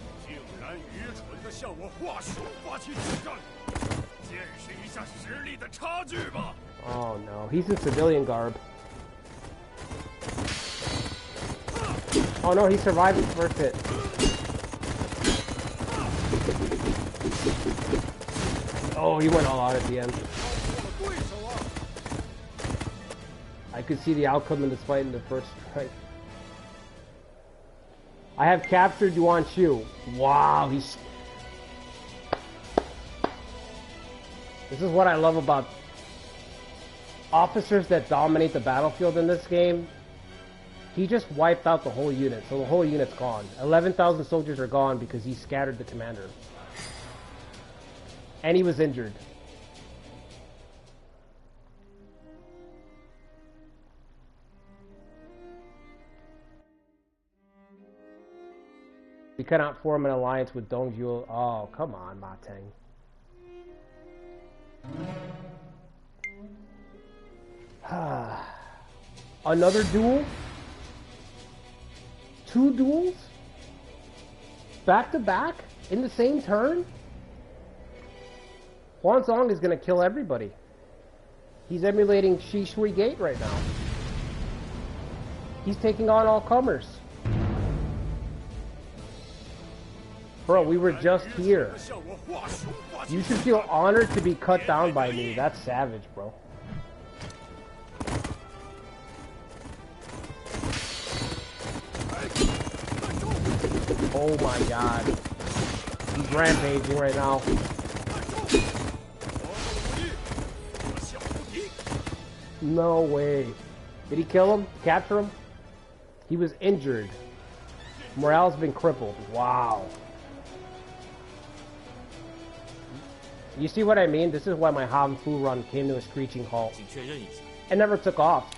Oh no, he's in civilian garb. Oh no, he survived his first hit. Oh, he went all out at the end. I could see the outcome in this fight in the first strike. I have captured Yuan Shu. Wow, he's... This is what I love about officers that dominate the battlefield in this game. He just wiped out the whole unit, so the whole unit's gone. 11,000 soldiers are gone because he scattered the commander. And he was injured. We cannot form an alliance with Dong Zhuo. Oh, come on, Ma Teng. Another duel? 2 duels? Back to back? In the same turn? Huanzong is going to kill everybody. He's emulating Shi Shui Gate right now. He's taking on all comers. Bro, we were just here. You should feel honored to be cut down by me. That's savage, bro. Oh my god. He's rampaging right now. No way. Did he kill him? Capture him? He was injured. Morale's been crippled. Wow. You see what I mean? This is why my Han Fu run came to a screeching halt. It never took off.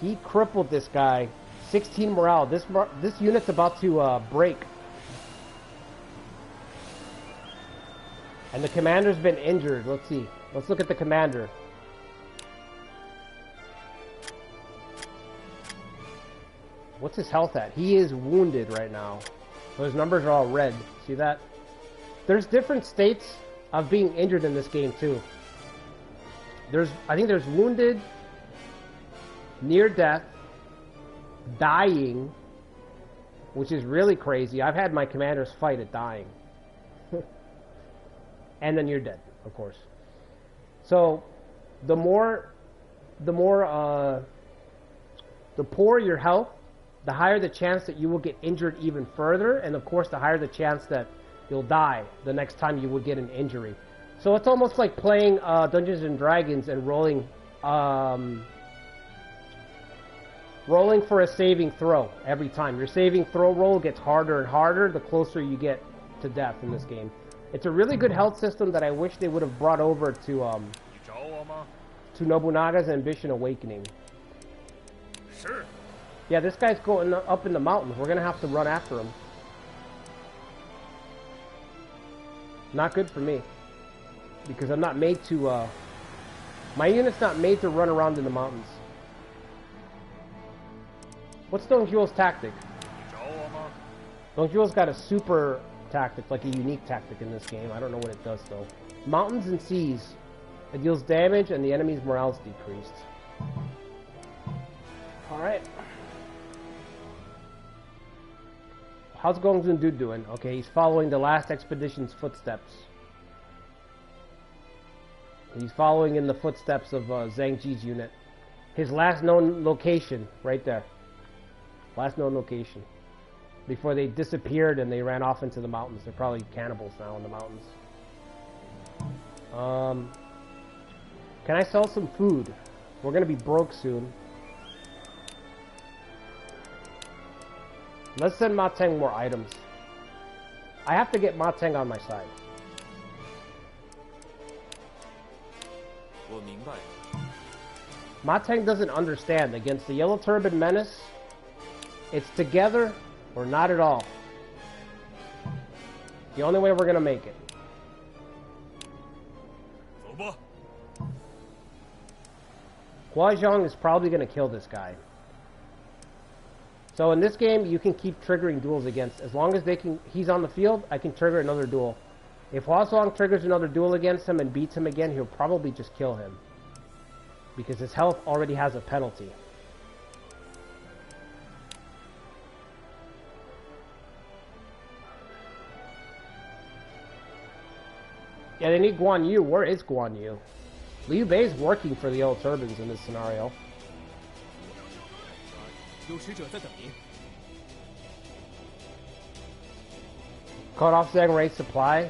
He crippled this guy. 16 morale. This unit's about to break. And the commander's been injured. Let's see. Let's look at the commander. What's his health at? He is wounded right now. So his numbers are all red. See that? There's different states of being injured in this game too. I think there's wounded, near death, dying, which is really crazy. I've had my commanders fight at dying. And then you're dead, of course. So the poorer your health, the higher the chance that you will get injured even further, and of course the higher the chance that you'll die the next time you would get an injury. So it's almost like playing Dungeons and Dragons and rolling for a saving throw every time. Your saving throw roll gets harder and harder the closer you get to death in this game. It's a really good health system that I wish they would have brought over to Nobunaga's Ambition Awakening. Sure. Yeah, this guy's going up in the mountains. We're gonna have to run after him. Not good for me, because I'm not made to. My unit's not made to run around in the mountains. What's Dong Zhuo's tactic? Dong Zhuo's got a super tactic, like a unique tactic in this game. I don't know what it does though. Mountains and seas. It deals damage and the enemy's morale's decreased. Alright. How's Gong Zun-Du doing? Okay, he's following the last expedition's footsteps. He's following in the footsteps of Zhang Ji's unit. His last known location, right there. Last known location. Before they disappeared and they ran off into the mountains. They're probably cannibals now in the mountains. Can I sell some food? We're gonna be broke soon. Let's send Ma Teng more items. I have to get Ma Teng on my side. Ma Teng doesn't understand. Against the Yellow Turban Menace, it's together or not at all. The only way we're gonna make it. Hua Zhang is probably gonna kill this guy. So in this game, you can keep triggering duels against, as long as he's on the field, I can trigger another duel. If Hua Zhang triggers another duel against him and beats him again, he'll probably just kill him. Because his health already has a penalty. Yeah, they need Guan Yu. Where is Guan Yu? Liu Bei's working for the Yellow Turbans in this scenario. Cut off Zhang Rei's supply.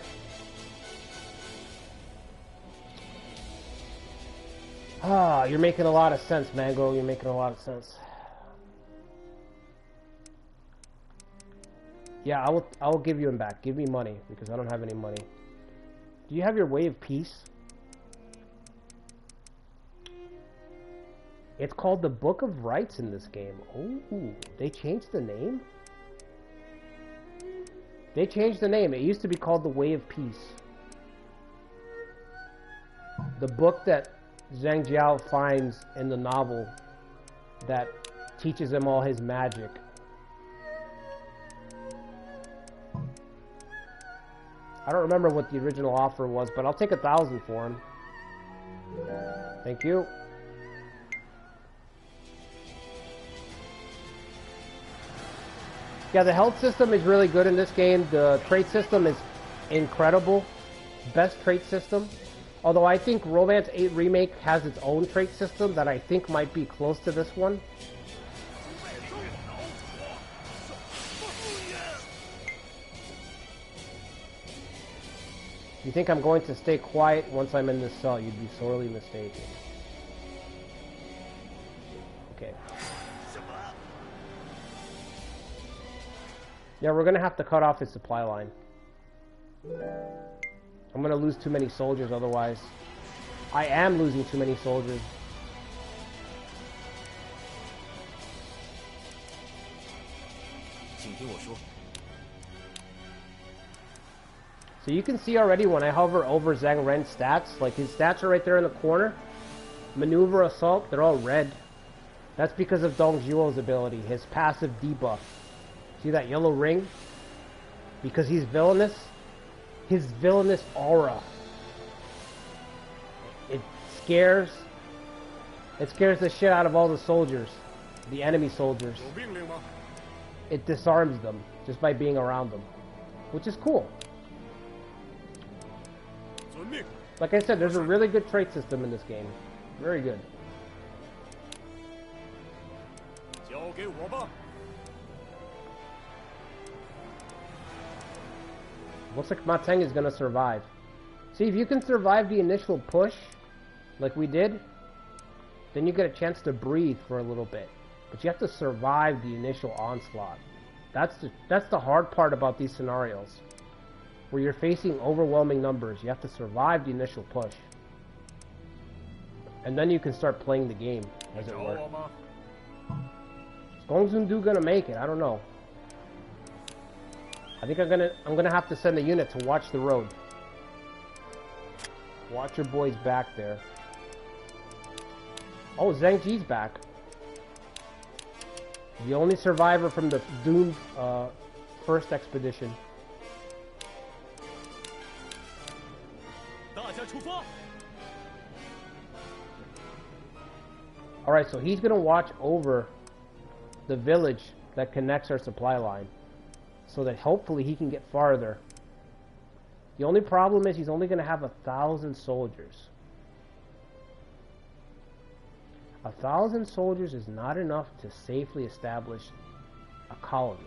Ah, you're making a lot of sense, Mango. You're making a lot of sense. Yeah, I will give you him back. Give me money because I don't have any money. Do you have your Way of Peace? It's called the Book of Rights in this game. Oh, they changed the name? They changed the name. It used to be called the Way of Peace. The book that Zhang Jiao finds in the novel that teaches him all his magic. I don't remember what the original offer was, but I'll take 1,000 for him. Thank you. Yeah, the health system is really good in this game. The trait system is incredible. Best trait system. Although I think Romance 8 Remake has its own trait system that I think might be close to this one. You think I'm going to stay quiet once I'm in this cell? You'd be sorely mistaken. Okay. Yeah, we're gonna have to cut off his supply line. I'm gonna lose too many soldiers otherwise. I am losing too many soldiers. So you can see already when I hover over Zhang Ren's stats, like his stats are right there in the corner. Maneuver, assault, they're all red. That's because of Dong Zhuo's ability, his passive debuff. See that yellow ring? Because he's villainous. His villainous aura. It scares the shit out of all the soldiers. The enemy soldiers. It disarms them just by being around them. Which is cool. Like I said, there's a really good trait system in this game. Very good. Looks like Ma Teng is gonna survive. See, if you can survive the initial push, like we did, then you get a chance to breathe for a little bit. But you have to survive the initial onslaught. That's the hard part about these scenarios. Where you're facing overwhelming numbers. You have to survive the initial push. And then you can start playing the game, as it were. Is Gong Zundu gonna make it? I don't know. I think I'm gonna have to send a unit to watch the road. Watch your boys back there. Oh, Zhang Ji's back. The only survivor from the doomed first expedition. Alright, so he's gonna watch over the village that connects our supply line, so that hopefully he can get farther. The only problem is he's only going to have 1,000 soldiers. 1,000 soldiers is not enough to safely establish a colony.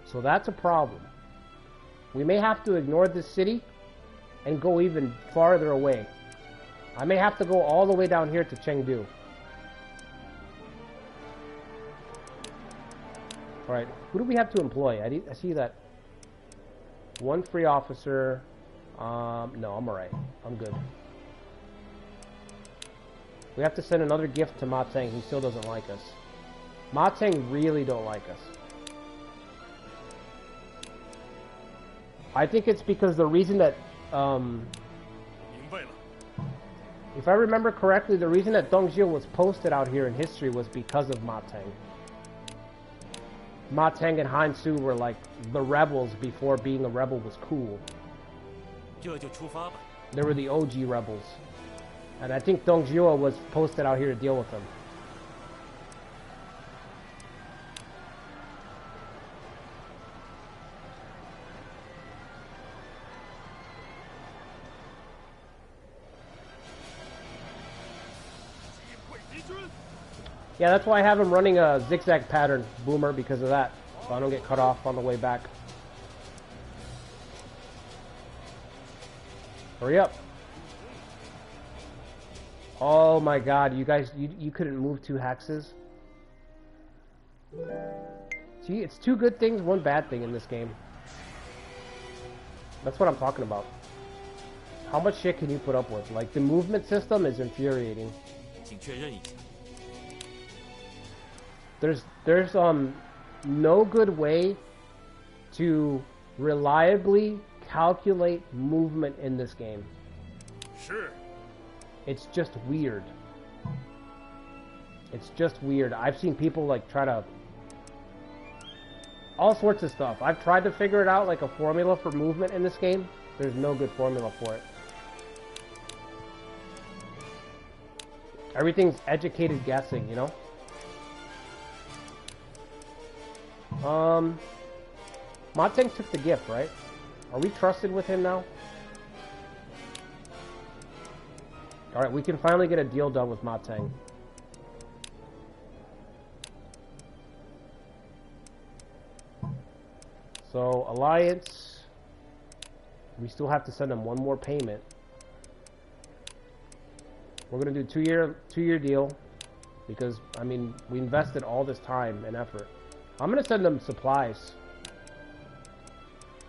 So that's a problem. We may have to ignore this city and go even farther away. I may have to go all the way down here to Chengdu. Alright, who do we have to employ? I see that. One free officer. No, I'm alright. I'm good. We have to send another gift to Ma Teng. He still doesn't like us. Ma Teng really don't like us. I think it's because the reason that, if I remember correctly, the reason that Dong Zhuo was posted out here in history was because of Ma Teng. Ma Teng and Han Su were like the rebels before being a rebel was cool. They were the OG rebels. And I think Dong Zhuo was posted out here to deal with them. Yeah, that's why I have him running a zigzag pattern, Boomer, because of that. So I don't get cut off on the way back. Hurry up. Oh my god, you guys, you couldn't move 2 hexes? See, it's 2 good things, 1 bad thing in this game. That's what I'm talking about. How much shit can you put up with? Like, the movement system is infuriating. There's no good way to reliably calculate movement in this game. Sure. It's just weird. It's just weird. I've seen people like try to all sorts of stuff. I've tried to figure it out, like a formula for movement in this game. There's no good formula for it. Everything's educated guessing, you know? Mateng took the gift, right? Are we trusted with him now? Alright, we can finally get a deal done with Mateng. So, Alliance, we still have to send them 1 more payment. We're going to do 2-year deal because, I mean, we invested all this time and effort. I'm going to send them supplies.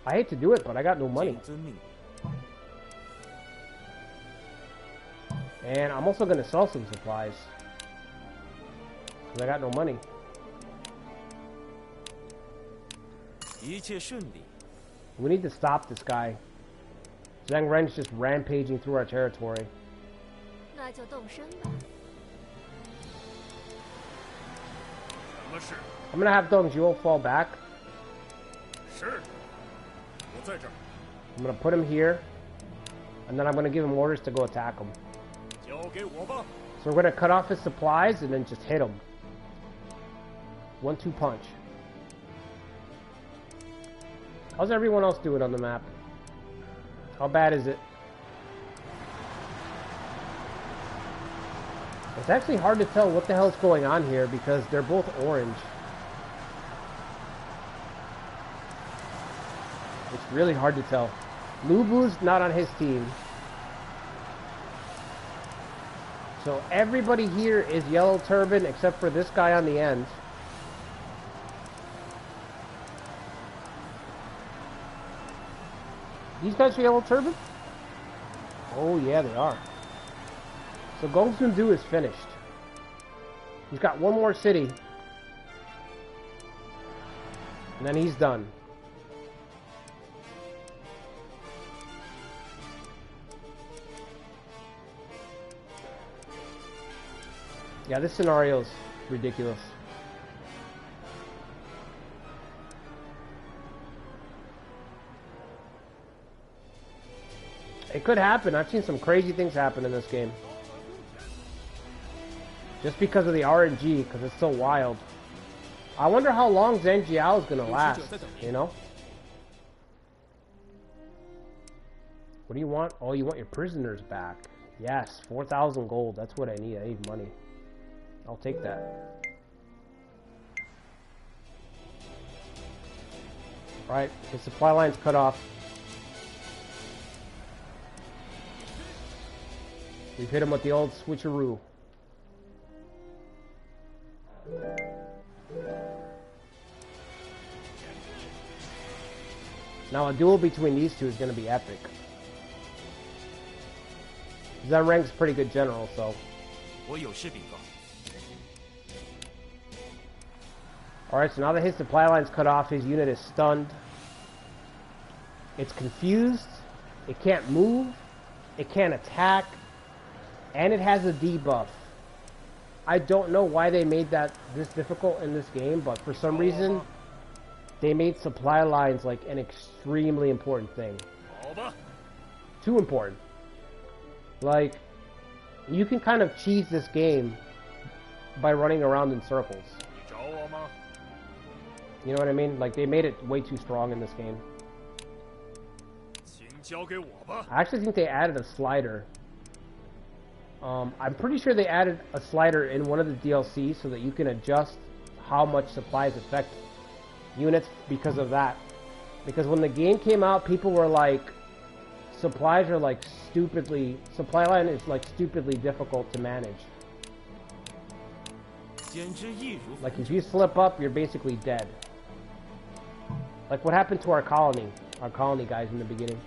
I hate to do it, but I got no money. And I'm also going to sell some supplies because I got no money. We need to stop this guy. Zhang Ren's just rampaging through our territory. I'm gonna have Dong Zhuo fall back. Sure. I'm gonna put him here, and then I'm gonna give him orders to go attack him. So we're gonna cut off his supplies and then just hit him. 1-2 punch. How's everyone else doing on the map? How bad is it? It's actually hard to tell what the hell's going on here because they're both orange. It's really hard to tell. Lubu's not on his team. So everybody here is yellow turban except for this guy on the end. These guys are yellow turban? Oh yeah, they are. So Gong Sun Du is finished. He's got 1 more city. And then he's done. Yeah, this scenario's ridiculous. It could happen. I've seen some crazy things happen in this game. Just because of the RNG, because it's so wild. I wonder how long Zhang Jiao is going to last, you know? What do you want? Oh, you want your prisoners back. Yes, 4,000 gold. That's what I need. I need money. I'll take that. Alright, the supply line's cut off. We've hit him with the old switcheroo. Now a duel between these two is going to be epic. Zhen Reng's a pretty good general, so. Alright, so now that his supply line's cut off, his unit is stunned. It's confused. It can't move. It can't attack. And it has a debuff. I don't know why they made that this difficult in this game, but for some reason, they made supply lines like an extremely important thing. Too important. Like, you can kind of cheese this game by running around in circles. You know what I mean? Like, they made it way too strong in this game. I actually think they added a slider. I'm pretty sure they added a slider in one of the DLCs so that you can adjust how much supplies affect units because of that. Because when the game came out, people were like, supply line is like stupidly difficult to manage. Like if you slip up, you're basically dead. Like what happened to our colony guys in the beginning.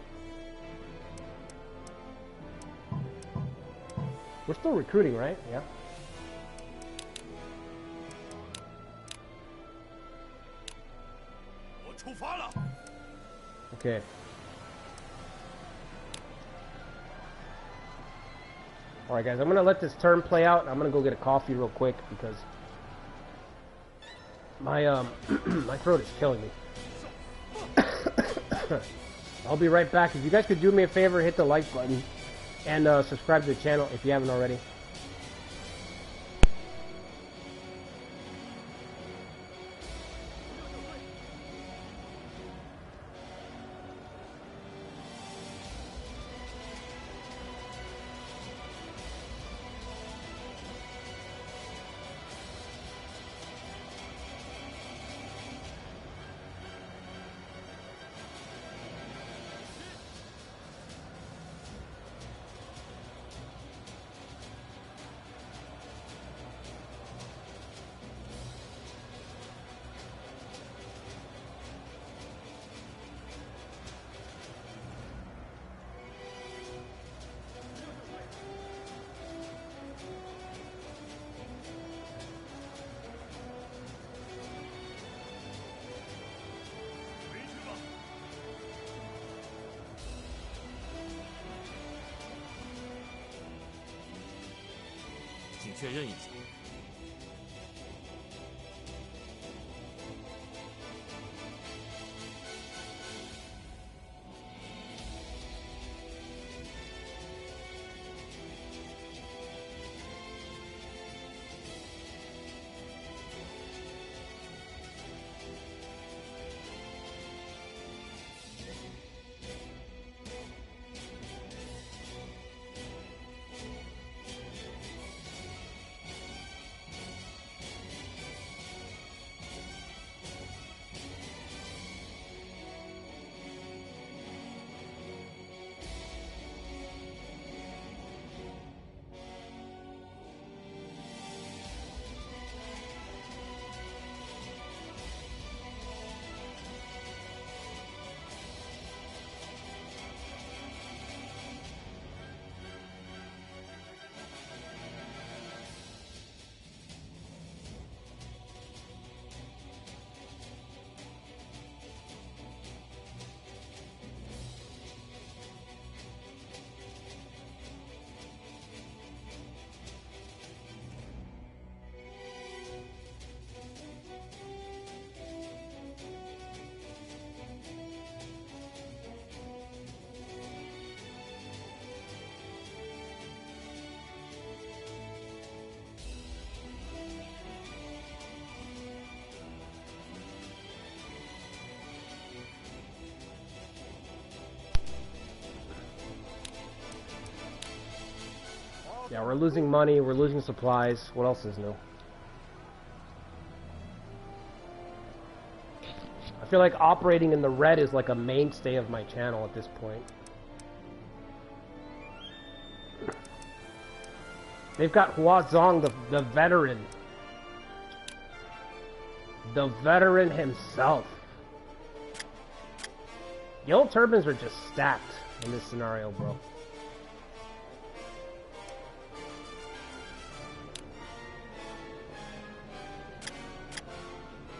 We're still recruiting, right? Yeah. Okay. Alright guys, I'm gonna let this turn play out. I'm gonna go get a coffee real quick because my my throat is killing me. I'll be right back. If you guys could do me a favor, hit the like button and subscribe to the channel if you haven't already. Yeah, we're losing money, we're losing supplies. What else is new? I feel like operating in the red is like a mainstay of my channel at this point. They've got Hua Zong, the veteran. The veteran himself. Yellow turbans are just stacked in this scenario, bro.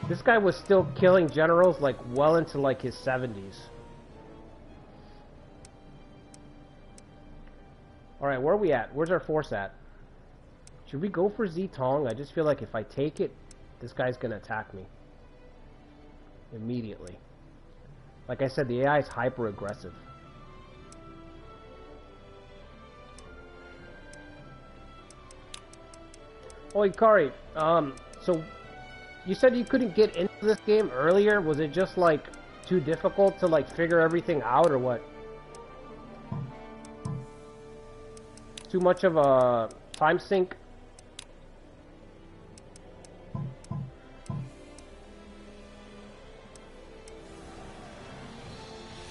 This guy was still killing generals like well into like his 70s. Alright, where are we at? Where's our force at? Should we go for Zitong? I just feel like if I take it, this guy's gonna attack me. Immediately. Like I said, the AI is hyper aggressive. Oh, Ikari, so you said you couldn't get into this game earlier? Was it just like too difficult to like figure everything out or what? too much of a time sink.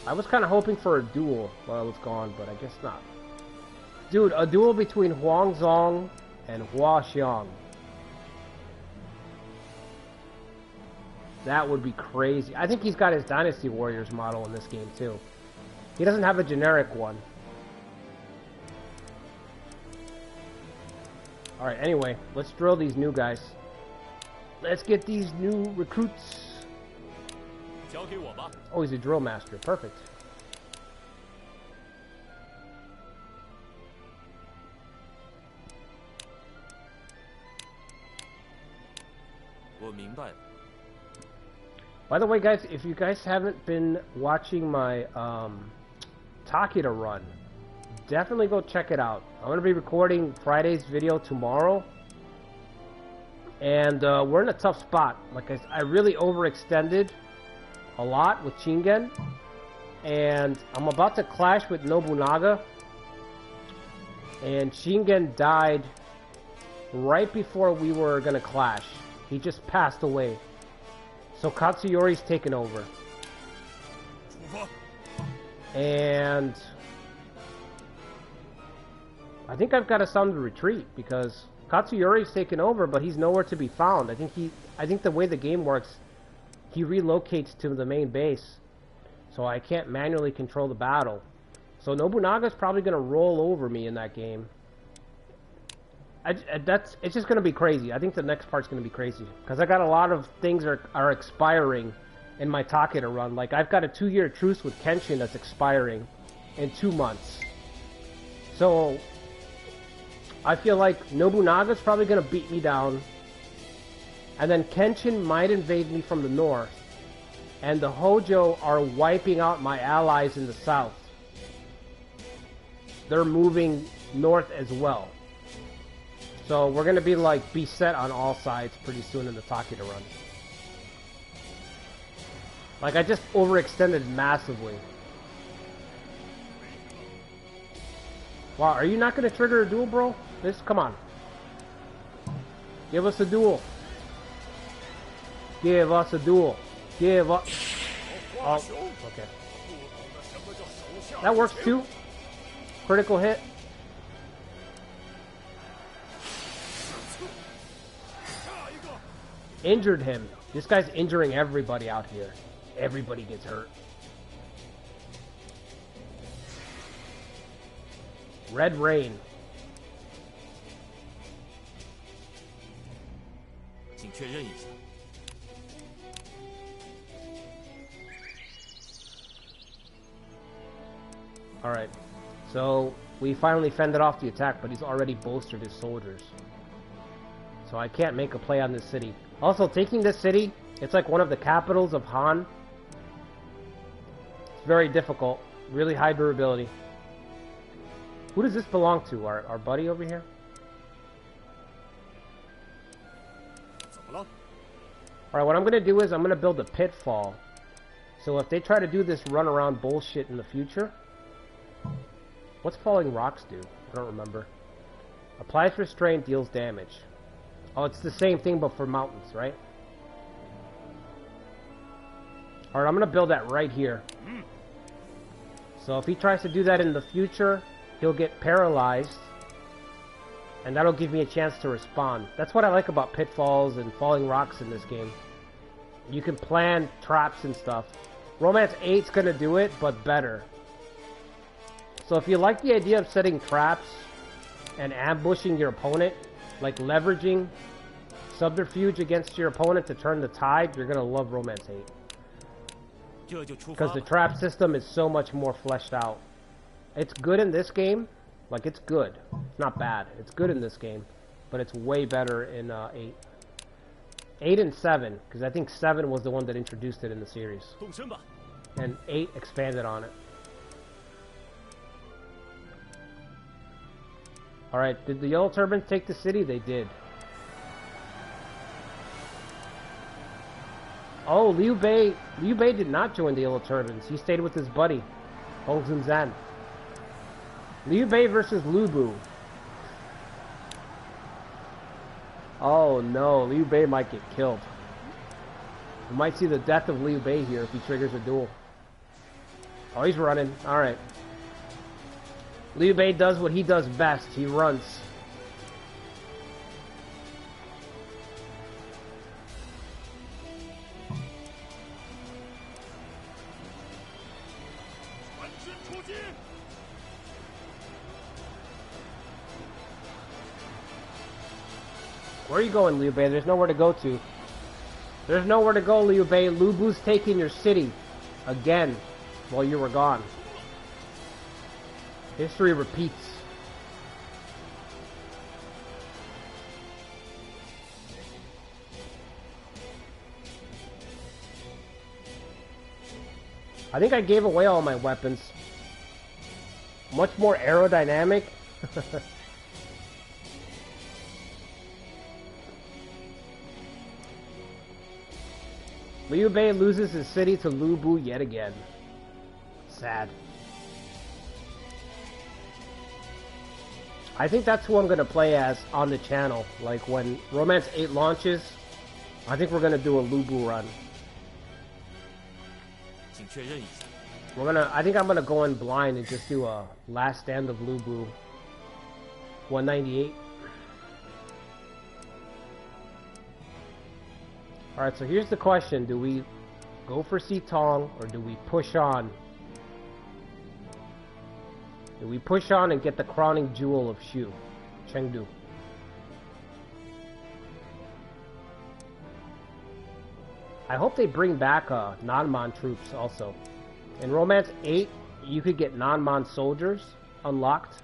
I was kind of hoping for a duel while I was gone, but I guess not. Dude, a duel between Huang Zong and Hua Xiong. That would be crazy. I think he's got his Dynasty Warriors model in this game, too. He doesn't have a generic one. Alright, anyway, let's drill these new guys. Let's get these new recruits. Oh, he's a drill master. Perfect. By the way, guys, if you guys haven't been watching my Takeda run, definitely go check it out. I'm going to be recording Friday's video tomorrow. And we're in a tough spot. Like I really overextended a lot with Shingen. And I'm about to clash with Nobunaga. And Shingen died right before we were going to clash. He just passed away. So Katsuyori's taken over. And I think I've got to sound the retreat because Katsuyori's taken over, but he's nowhere to be found. I think the way the game works, he relocates to the main base. So I can't manually control the battle. So Nobunaga's probably going to roll over me in that game. It's just going to be crazy. I think the next part's going to be crazy. Because I got a lot of things are expiring in my Takeda run. Like, I've got a 2-year truce with Kenshin that's expiring in 2 months. So, I feel like Nobunaga's probably going to beat me down. And then Kenshin might invade me from the north. And the Hojo are wiping out my allies in the south. They're moving north as well. So we're going to be like beset on all sides pretty soon in the Takeda run. Like I just overextended massively. Wow, are you not going to trigger a duel, bro? Come on. Give us a duel. Give us a duel. Give up. Oh, okay. That works too. Critical hit. Injured him. This guy's injuring everybody out here. Everybody gets hurt. Red Rain. Alright. So, we finally fended off the attack, but he's already bolstered his soldiers. So I can't make a play on this city. Also, taking this city, it's like one of the capitals of Han. It's very difficult. Really high durability. Who does this belong to? Our buddy over here? Alright, what I'm going to do is I'm going to build a pitfall. So if they try to do this run around bullshit in the future... What's falling rocks do? I don't remember. Applies restraint, deals damage. Oh, it's the same thing but for mountains, right? Alright, I'm going to build that right here. So if he tries to do that in the future, he'll get paralyzed. And that'll give me a chance to respond. That's what I like about pitfalls and falling rocks in this game. You can plan traps and stuff. Romance 8's going to do it, but better. So if you like the idea of setting traps and ambushing your opponent, like leveraging subterfuge against your opponent to turn the tide, you're going to love Romance 8. Because the trap system is so much more fleshed out. It's good in this game. Like, it's good. It's not bad. It's good in this game. But it's way better in 8. 8 and 7, because I think 7 was the one that introduced it in the series. And 8 expanded on it. Alright, did the Yellow Turbans take the city? They did. Oh, Liu Bei did not join the Yellow Turbans. He stayed with his buddy, Hong Zunzan. Liu Bei versus Lu Bu. Oh no, Liu Bei might get killed. We might see the death of Liu Bei here if he triggers a duel. Oh, he's running. Alright. Liu Bei does what he does best. He runs. Where are you going, Liu Bei? There's nowhere to go to. There's nowhere to go, Liu Bei. Lu Bu's taking your city. Again. While you were gone. History repeats. I think I gave away all my weapons. Much more aerodynamic. Liu Bei loses his city to Lu Bu yet again. Sad. I think that's who I'm going to play as on the channel. Like when Romance 8 launches, I think we're going to do a Lu Bu run. I think I'm going to go in blind and just do a last stand of Lu Bu 198. Alright, so here's the question. Do we go for Sitong or do we push on? Do we push on and get the crowning jewel of Shu, Chengdu? I hope they bring back non-Mon troops also. In Romance 8, you could get non-Mon soldiers unlocked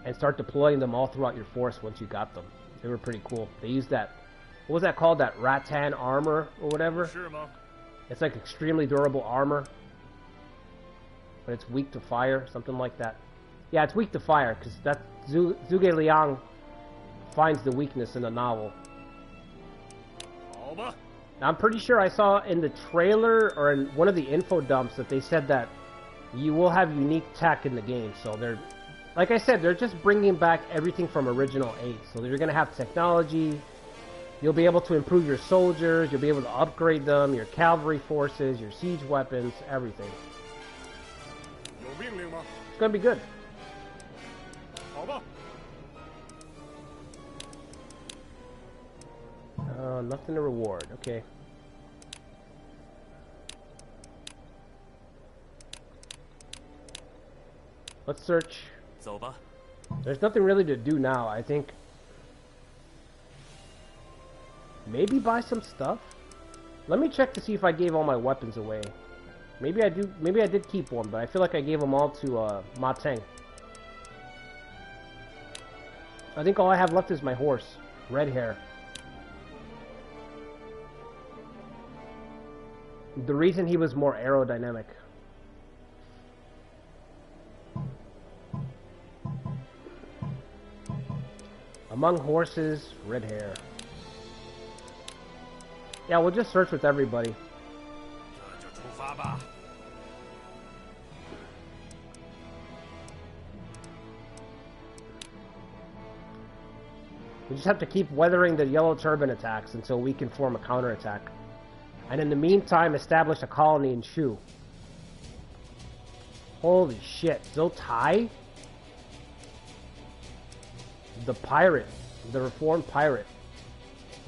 and start deploying them all throughout your force once you got them. They were pretty cool. They used that, what was that called? That rattan armor or whatever? Sure, Mom. It's like extremely durable armor. But it's weak to fire, something like that. Yeah, it's weak to fire, because that Zhuge Liang finds the weakness in the novel. Alba? I'm pretty sure I saw in the trailer or in one of the info dumps that they said that you will have unique tech in the game. So they're, like I said, they're just bringing back everything from Original 8. So you're going to have technology. You'll be able to improve your soldiers. You'll be able to upgrade them, your cavalry forces, your siege weapons, everything. It's going to be good. Nothing to reward. Okay. Let's search. There's nothing really to do now. I think maybe buy some stuff. Let me check to see if I gave all my weapons away. Maybe I do. Maybe I did keep one, but I feel like I gave them all to Ma Teng. I think all I have left is my horse, Red Hair. The reason he was more aerodynamic. Among horses, Red Hair. Yeah, we'll just search with everybody. We just have to keep weathering the yellow turban attacks until we can form a counterattack. And in the meantime, establish a colony in Shu. Holy shit. Zhou Tai? The pirate. The reformed pirate.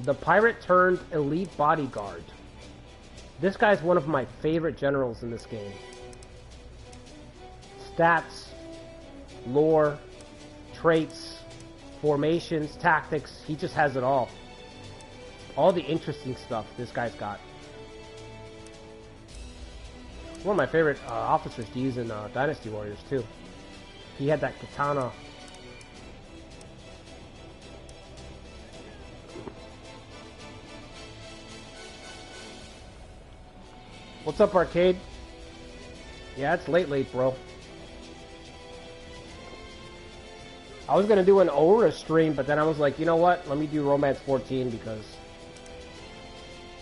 The pirate turned elite bodyguard. This guy's one of my favorite generals in this game. Stats, lore, traits, formations, tactics, he just has it all. All the interesting stuff this guy's got. One of my favorite officers to use in Dynasty Warriors too. He had that katana. What's up, Arcade? Yeah, it's late, bro. I was gonna do an Aura stream, but then I was like, you know what? Let me do Romance 14 because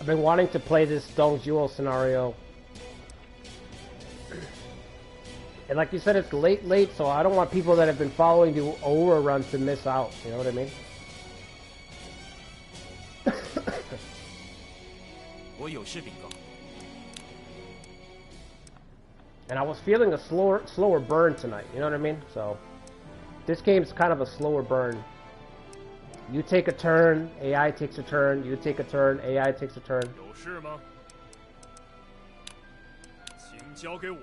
I've been wanting to play this Dongzhuo scenario. And like you said, it's late, so I don't want people that have been following the Aura run to miss out. You know what I mean? And I was feeling a slower burn tonight, you know what I mean? So, this game's kind of a slower burn. You take a turn, AI takes a turn, you take a turn, AI takes a turn.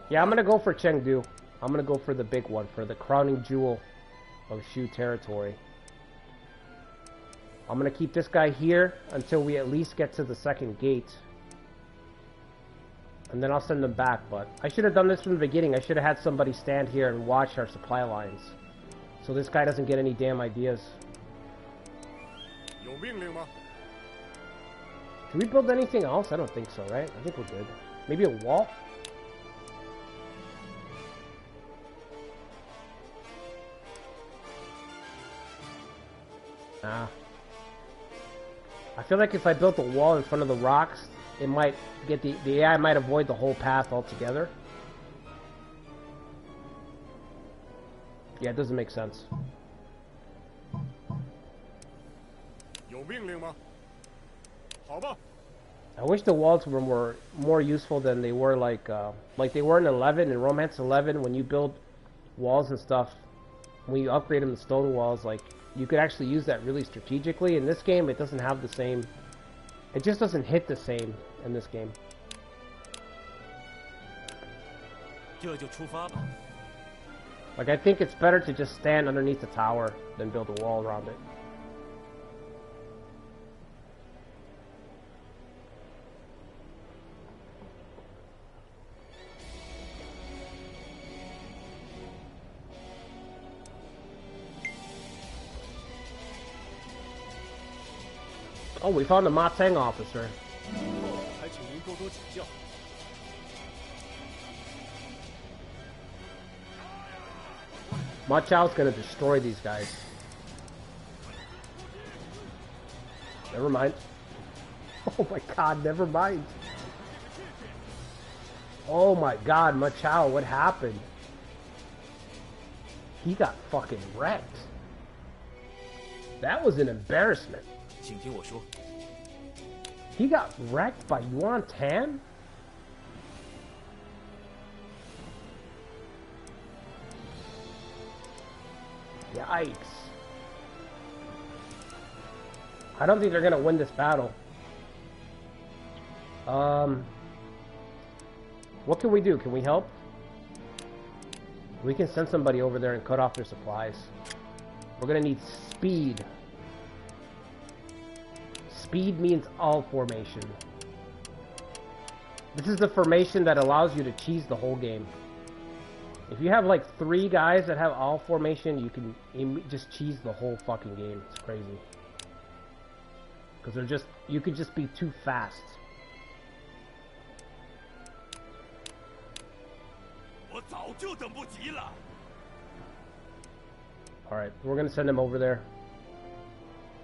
Yeah, I'm gonna go for Chengdu. I'm gonna go for the big one, for the crowning jewel of Shu territory. I'm gonna keep this guy here until we at least get to the second gate. And then I'll send them back, but I should have done this from the beginning. I should have had somebody stand here and watch our supply lines. So this guy doesn't get any damn ideas. Can we build anything else? I don't think so, right? I think we're good. Maybe a wall? Nah. I feel like if I built a wall in front of the rocks, it might get the AI might avoid the whole path altogether. Yeah, it doesn't make sense. I wish the walls were more useful than they were like they were in 11, in Romance 11, when you build walls and stuff, when you upgrade them to stone walls, like, you could actually use that really strategically. In this game, it doesn't have the same, it just doesn't hit the same in this game. Like, I think it's better to just stand underneath the tower than build a wall around it. Oh, we found a Ma Teng officer. Ma Chao's gonna destroy these guys. Never mind. Oh my god, never mind. Oh my god, Ma Chao, what happened? He got fucking wrecked. That was an embarrassment. He got wrecked by Yuan Tan? Yikes. I don't think they're gonna win this battle. What can we do? Can we help? We can send somebody over there and cut off their supplies. We're gonna need speed. Speed means all formation. This is the formation that allows you to cheese the whole game. If you have like 3 guys that have all formation, you can just cheese the whole fucking game. It's crazy. Because they're just, you could just be too fast. Alright, we're gonna send them over there.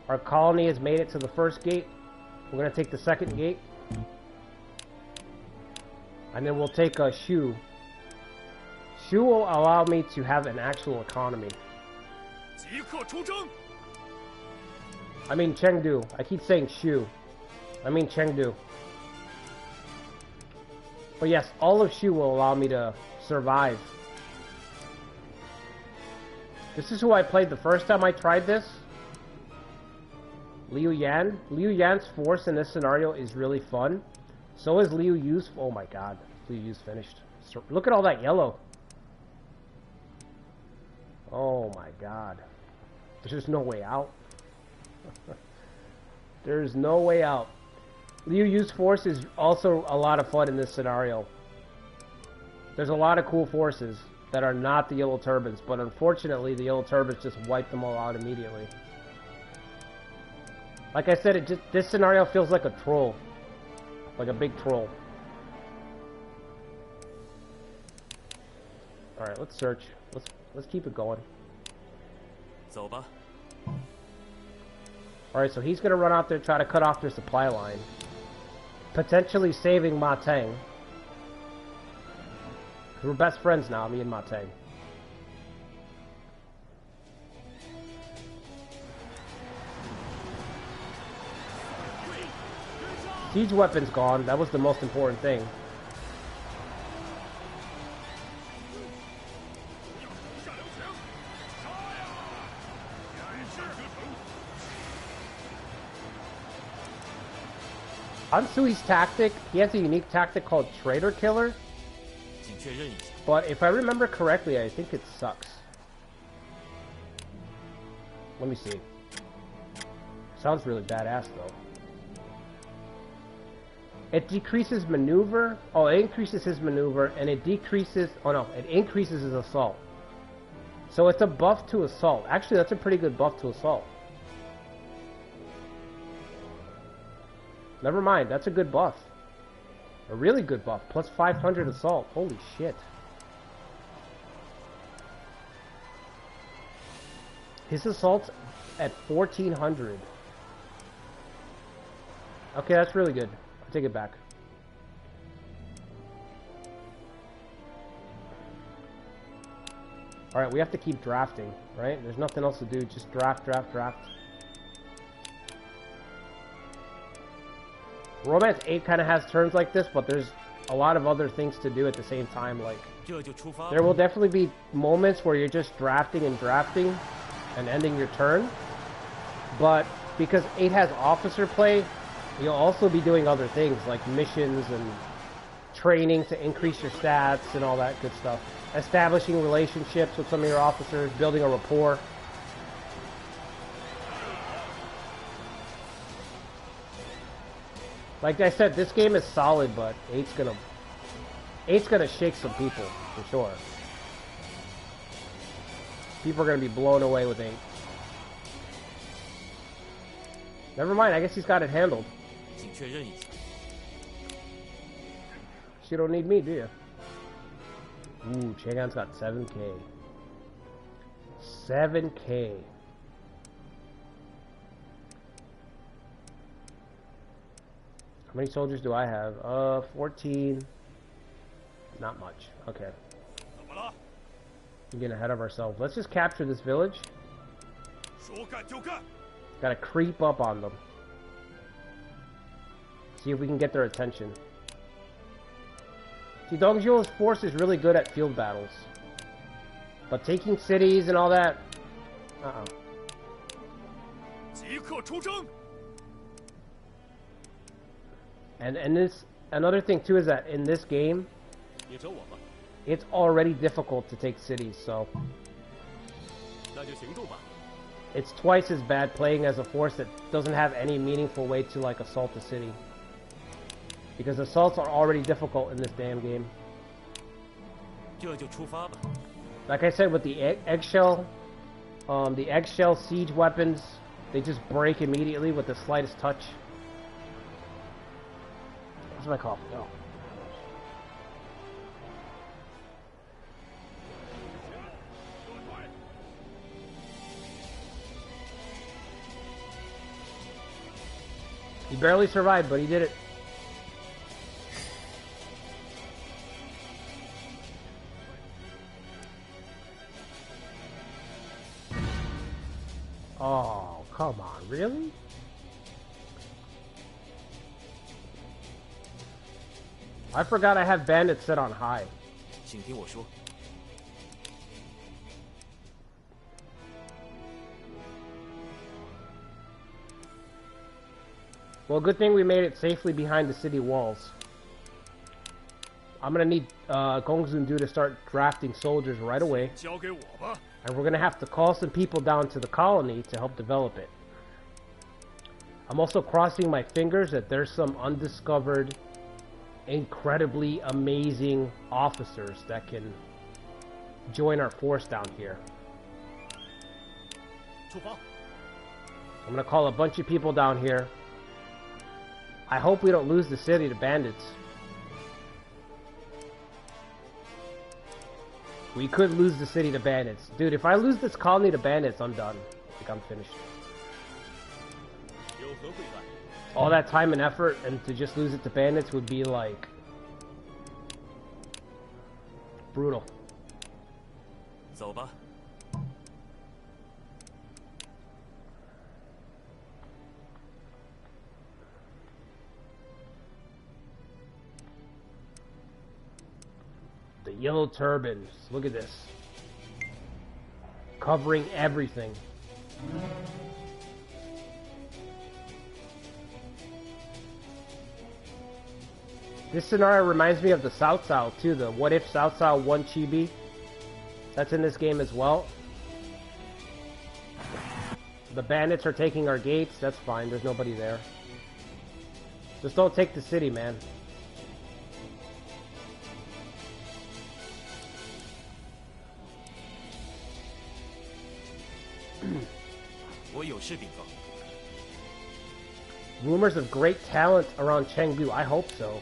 Our colony has made it to the first gate. We're gonna take the second gate. And then we'll take Shu. Shu will allow me to have an actual economy. I mean Chengdu. I keep saying Shu. I mean Chengdu. But yes, all of Shu will allow me to survive. This is who I played the first time I tried this. Liu Yan. Liu Yan's force in this scenario is really fun. So is Liu Yu's. Oh my god. Liu Yu's finished. So, look at all that yellow. Oh my god. There's just no way out. There's no way out. Liu Yu's force is also a lot of fun in this scenario. There's a lot of cool forces that are not the yellow turbans, but unfortunately the yellow turbans just wipe them all out immediately. Like I said, this scenario feels like a troll. Like a big troll. Alright, let's search. Let's keep it going. Alright, so he's gonna run out there and try to cut off their supply line. Potentially saving Ma Teng. We're best friends now, me and Ma Teng. Siege weapon's gone. That was the most important thing. Ansui's tactic, he has a unique tactic called Traitor Killer. But if I remember correctly, I think it sucks. Let me see. Sounds really badass though. It decreases maneuver. Oh, it increases his maneuver, and it decreases... Oh no, it increases his assault. So it's a buff to assault. Actually, that's a pretty good buff to assault. Never mind, that's a good buff. A really good buff. Plus 500 assault. Holy shit. His assault's at 1400. Okay, that's really good. I'll take it back. Alright, we have to keep drafting, right? There's nothing else to do. Just draft, draft, draft. Romance 8 kind of has turns like this, but there's a lot of other things to do at the same time. Like, there will definitely be moments where you're just drafting and drafting and ending your turn. But because 8 has officer play, you'll also be doing other things like missions and training to increase your stats and all that good stuff. Establishing relationships with some of your officers, building a rapport. Like I said, this game is solid, but 8's gonna shake some people, for sure. People are gonna be blown away with 8. Never mind, I guess he's got it handled. You don't need me, do you? Ooh, Chang'an's got 7k. 7k. How many soldiers do I have? 14. Not much. Okay. We're getting ahead of ourselves. Let's just capture this village. Gotta creep up on them. See if we can get their attention. See, Dongzhuo's force is really good at field battles. But taking cities and all that... And this... Another thing, too, is that in this game... It's already difficult to take cities, so... It's twice as bad playing as a force that doesn't have any meaningful way to, like, assault a city. Because assaults are already difficult in this damn game. Like I said, with the eggshell siege weapons, they just break immediately with the slightest touch. Where's my coffee? Oh. He barely survived, but he did it. Oh, come on, really? I forgot I have bandits set on high. Well, good thing we made it safely behind the city walls. I'm gonna need Gongsun-Du to start drafting soldiers right away. And we're gonna have to call some people down to the colony to help develop it. I'm also crossing my fingers that there's some undiscovered, incredibly amazing officers that can join our force down here. I'm gonna call a bunch of people down here. I hope we don't lose the city to bandits. We could lose the city to bandits. Dude, if I lose this colony to bandits, I'm done. I think I'm finished. All that time and effort, and to just lose it to bandits would be like... brutal. Yellow turbans. Look at this. Covering everything. This scenario reminds me of the South Sao too, the What If South Sao 1 Chibi. That's in this game as well. The bandits are taking our gates, that's fine, there's nobody there. Just don't take the city, man. Rumors of great talent around Chengdu, I hope so.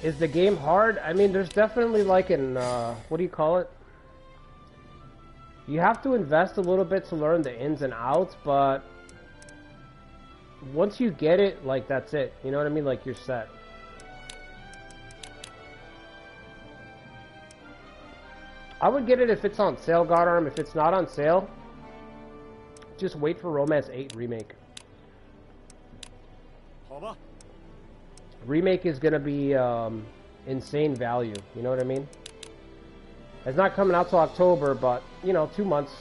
Is the game hard? I mean, there's definitely like an, what do you call it? You have to invest a little bit to learn the ins and outs, but once you get it, like, that's it. You know what I mean? Like, you're set. I would get it if it's on sale, Godarm. If it's not on sale, just wait for Romance 8 Remake. Remake is going to be insane value. You know what I mean? It's not coming out till October, but, you know, 2 months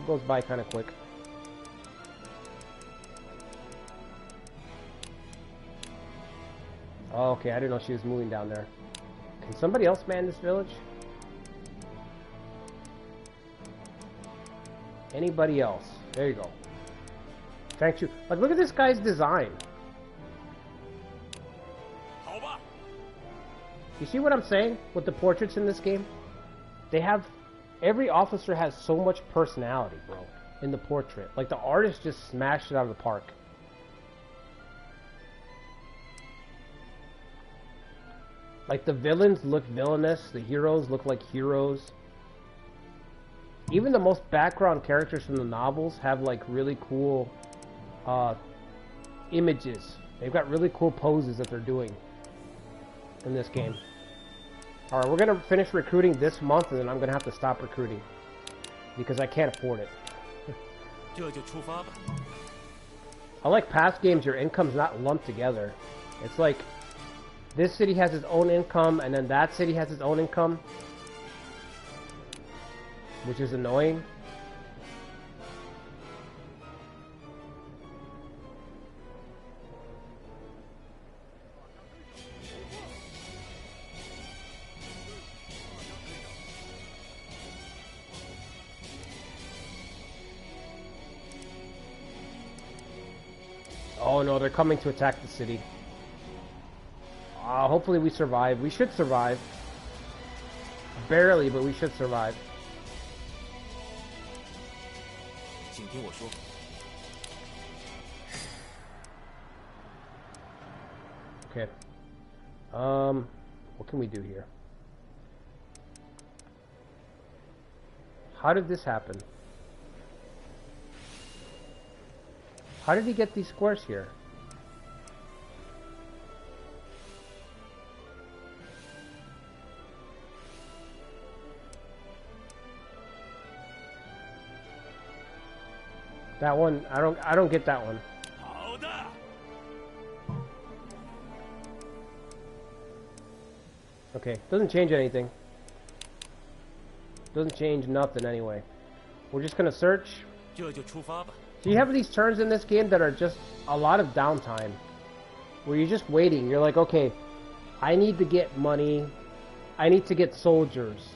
goes by kind of quick. Oh, okay, I didn't know she was moving down there. Can somebody else man this village? Anybody else? There you go. Thank you. Like, look at this guy's design. You see what I'm saying with the portraits in this game? They have... Every officer has so much personality, bro, in the portrait. Like, the artist just smashed it out of the park. Like, the villains look villainous. The heroes look like heroes. Even the most background characters from the novels have, like, really cool images. They've got really cool poses that they're doing in this game. Alright, we're going to finish recruiting this month, and then I'm going to have to stop recruiting. Because I can't afford it. Unlike past games, your income's not lumped together. It's like, this city has its own income, and then that city has its own income. Which is annoying. Oh no, they're coming to attack the city. Hopefully we survive. We should survive. Barely, but we should survive. Okay. What can we do here? How did this happen? How did he get these squares here? That one, I don't get that one. Okay, doesn't change anything. Doesn't change nothing anyway. We're just gonna search. So you have these turns in this game that are just a lot of downtime, where you're just waiting. You're like, okay, I need to get money, I need to get soldiers,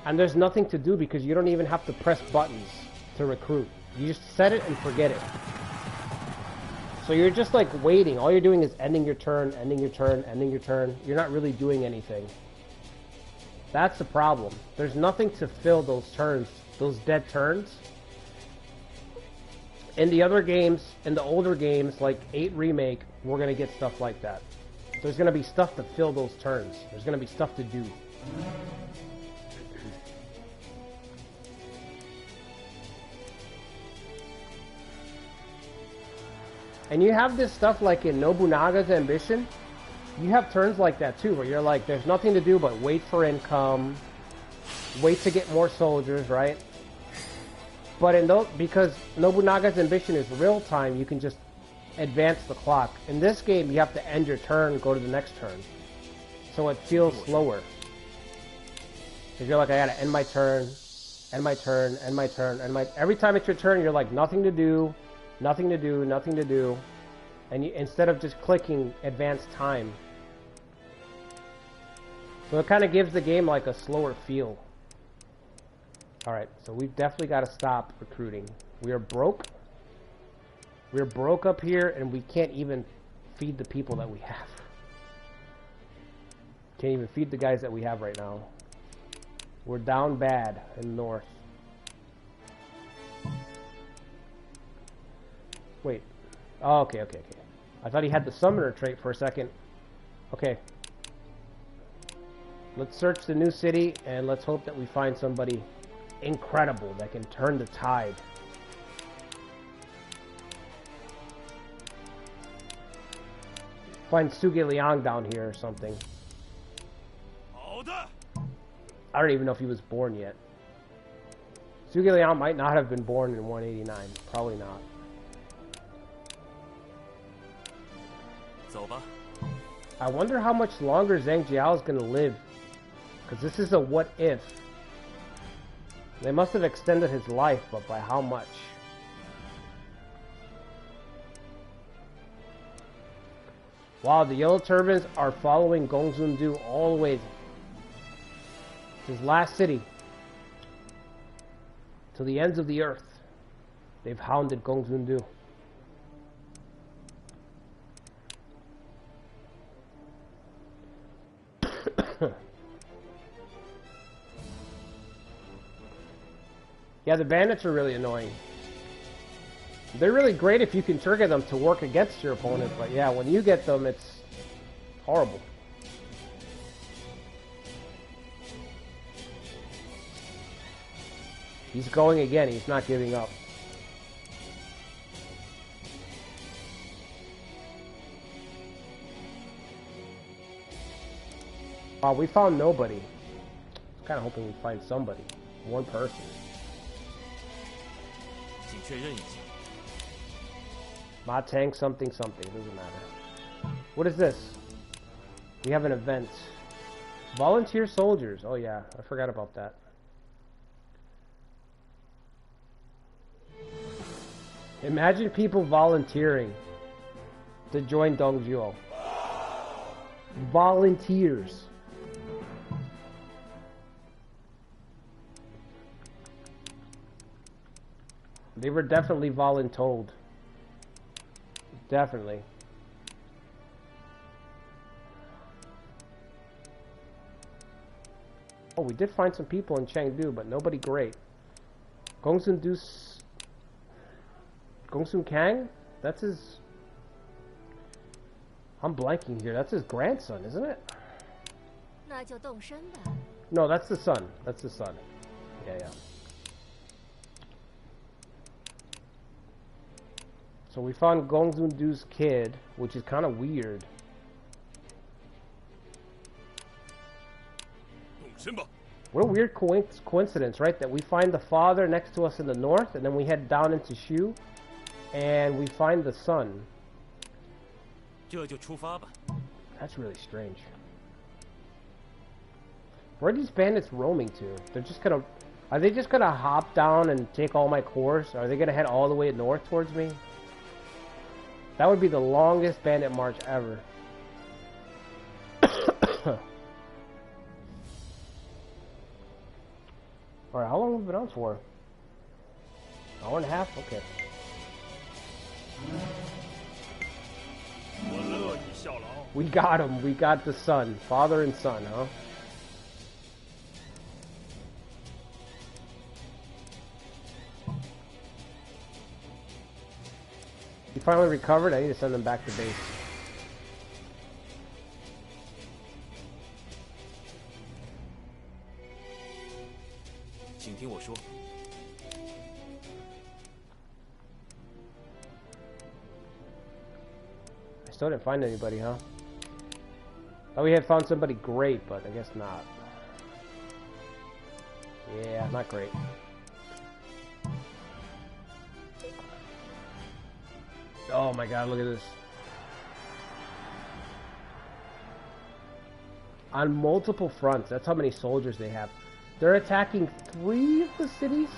and there's nothing to do because you don't even have to press buttons to recruit. You just set it and forget it. So you're just like waiting. All you're doing is ending your turn, ending your turn, ending your turn. You're not really doing anything. That's the problem. There's nothing to fill those turns, those dead turns. In the other games, in the older games, like 8 Remake, we're going to get stuff like that. There's going to be stuff to fill those turns. There's going to be stuff to do. And you have this stuff like in Nobunaga's Ambition. You have turns like that too, where you're like, there's nothing to do but wait for income, wait to get more soldiers, right? But in those, because Nobunaga's Ambition is real time, you can just advance the clock. In this game, you have to end your turn, go to the next turn. So it feels slower. Because you're like, I gotta end my turn, end my turn, end my turn, end my... Every time it's your turn, you're like, nothing to do, nothing to do, nothing to do. And you, instead of just clicking advance time. So it kind of gives the game like a slower feel. Alright, so we've definitely got to stop recruiting. We are broke. We're broke up here, and we can't even feed the people that we have. Can't even feed the guys that we have right now. We're down bad in the north. Wait. Oh, okay. I thought he had the summoner trait for a second. Okay. Let's search the new city, and let's hope that we find somebody incredible that can turn the tide. Find Suge Liang down here or something. I don't even know if he was born yet. Suge Liang might not have been born in 189. Probably not. I wonder how much longer Zhang Jiao is going to live. Because this is a what if. They must have extended his life, but by how much? Wow, the Yellow Turbans are following Gongsun Du all the way to his last city. To the ends of the earth. They've hounded Gongsun Du. Yeah, the bandits are really annoying. They're really great if you can trigger them to work against your opponent, but yeah, when you get them, it's horrible. He's going again, he's not giving up. Wow, we found nobody. I was kind of hoping we'd find somebody. One person. Ma Tang something something, doesn't matter. What is this? We have an event. Volunteer soldiers. Oh yeah, I forgot about that. Imagine people volunteering to join Dongzhuo. Volunteers. They were definitely voluntold. Definitely. Oh, we did find some people in Chengdu, but nobody great. Gongsun Kang? That's his... I'm blanking here. That's his grandson, isn't it? No, that's the son. That's the son. Yeah. So we found Gongsun Du's kid, which is kind of weird. What a weird coincidence, right? That we find the father next to us in the north, and then we head down into Shu, and we find the son. That's really strange. Where are these bandits roaming to? They're just gonna... Are they just gonna hop down and take all my cores? Are they gonna head all the way north towards me? That would be the longest bandit march ever. Alright, how long have we been on for? Hour and a half? Okay. We got him. We got the son. Father and son, huh? He finally recovered. I need to send him back to base. I still didn't find anybody, huh? Thought we had found somebody great, but I guess not. Yeah, not great. Oh my god, look at this. On multiple fronts. That's how many soldiers they have. They're attacking 3 of the cities?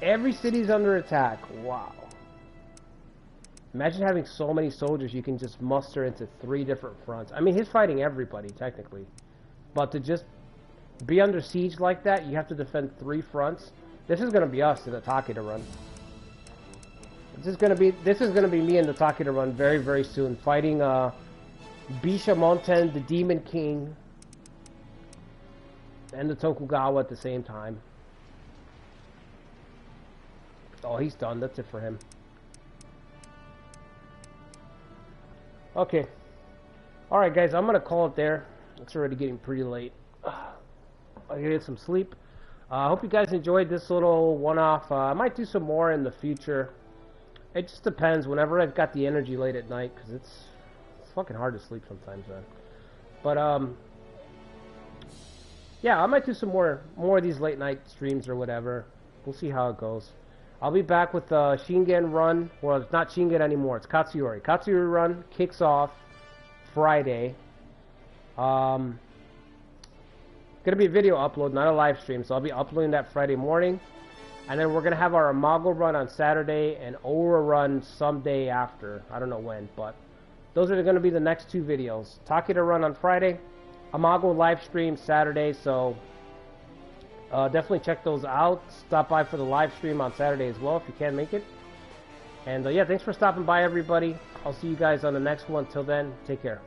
Every city's under attack. Wow. Imagine having so many soldiers you can just muster into 3 different fronts. I mean, he's fighting everybody, technically. But to just be under siege like that, you have to defend 3 fronts. This is going to be us in the Takeda run. This is going to be me in the Takeda run very, very soon. Fighting Bishamonten, the Demon King, and the Tokugawa at the same time. Oh, he's done. That's it for him. Okay. Alright, guys. I'm going to call it there. It's already getting pretty late. I'm going to get some sleep. I hope you guys enjoyed this little one-off. I might do some more in the future. It just depends whenever I've got the energy late at night, because it's fucking hard to sleep sometimes, man. But, yeah, I might do some more of these late night streams or whatever. We'll see how it goes. I'll be back with the Shingen run. Well, it's not Shingen anymore. It's Katsuyori. Katsuyori run kicks off Friday. Going to be a video upload, not a live stream. So I'll be uploading that Friday morning. And then we're going to have our Imago run on Saturday and Aura run someday after. I don't know when, but those are going to be the next 2 videos. Takeda run on Friday. Imago live stream Saturday, so definitely check those out. Stop by for the live stream on Saturday as well if you can't make it. And yeah, thanks for stopping by, everybody. I'll see you guys on the next one. Till then, take care.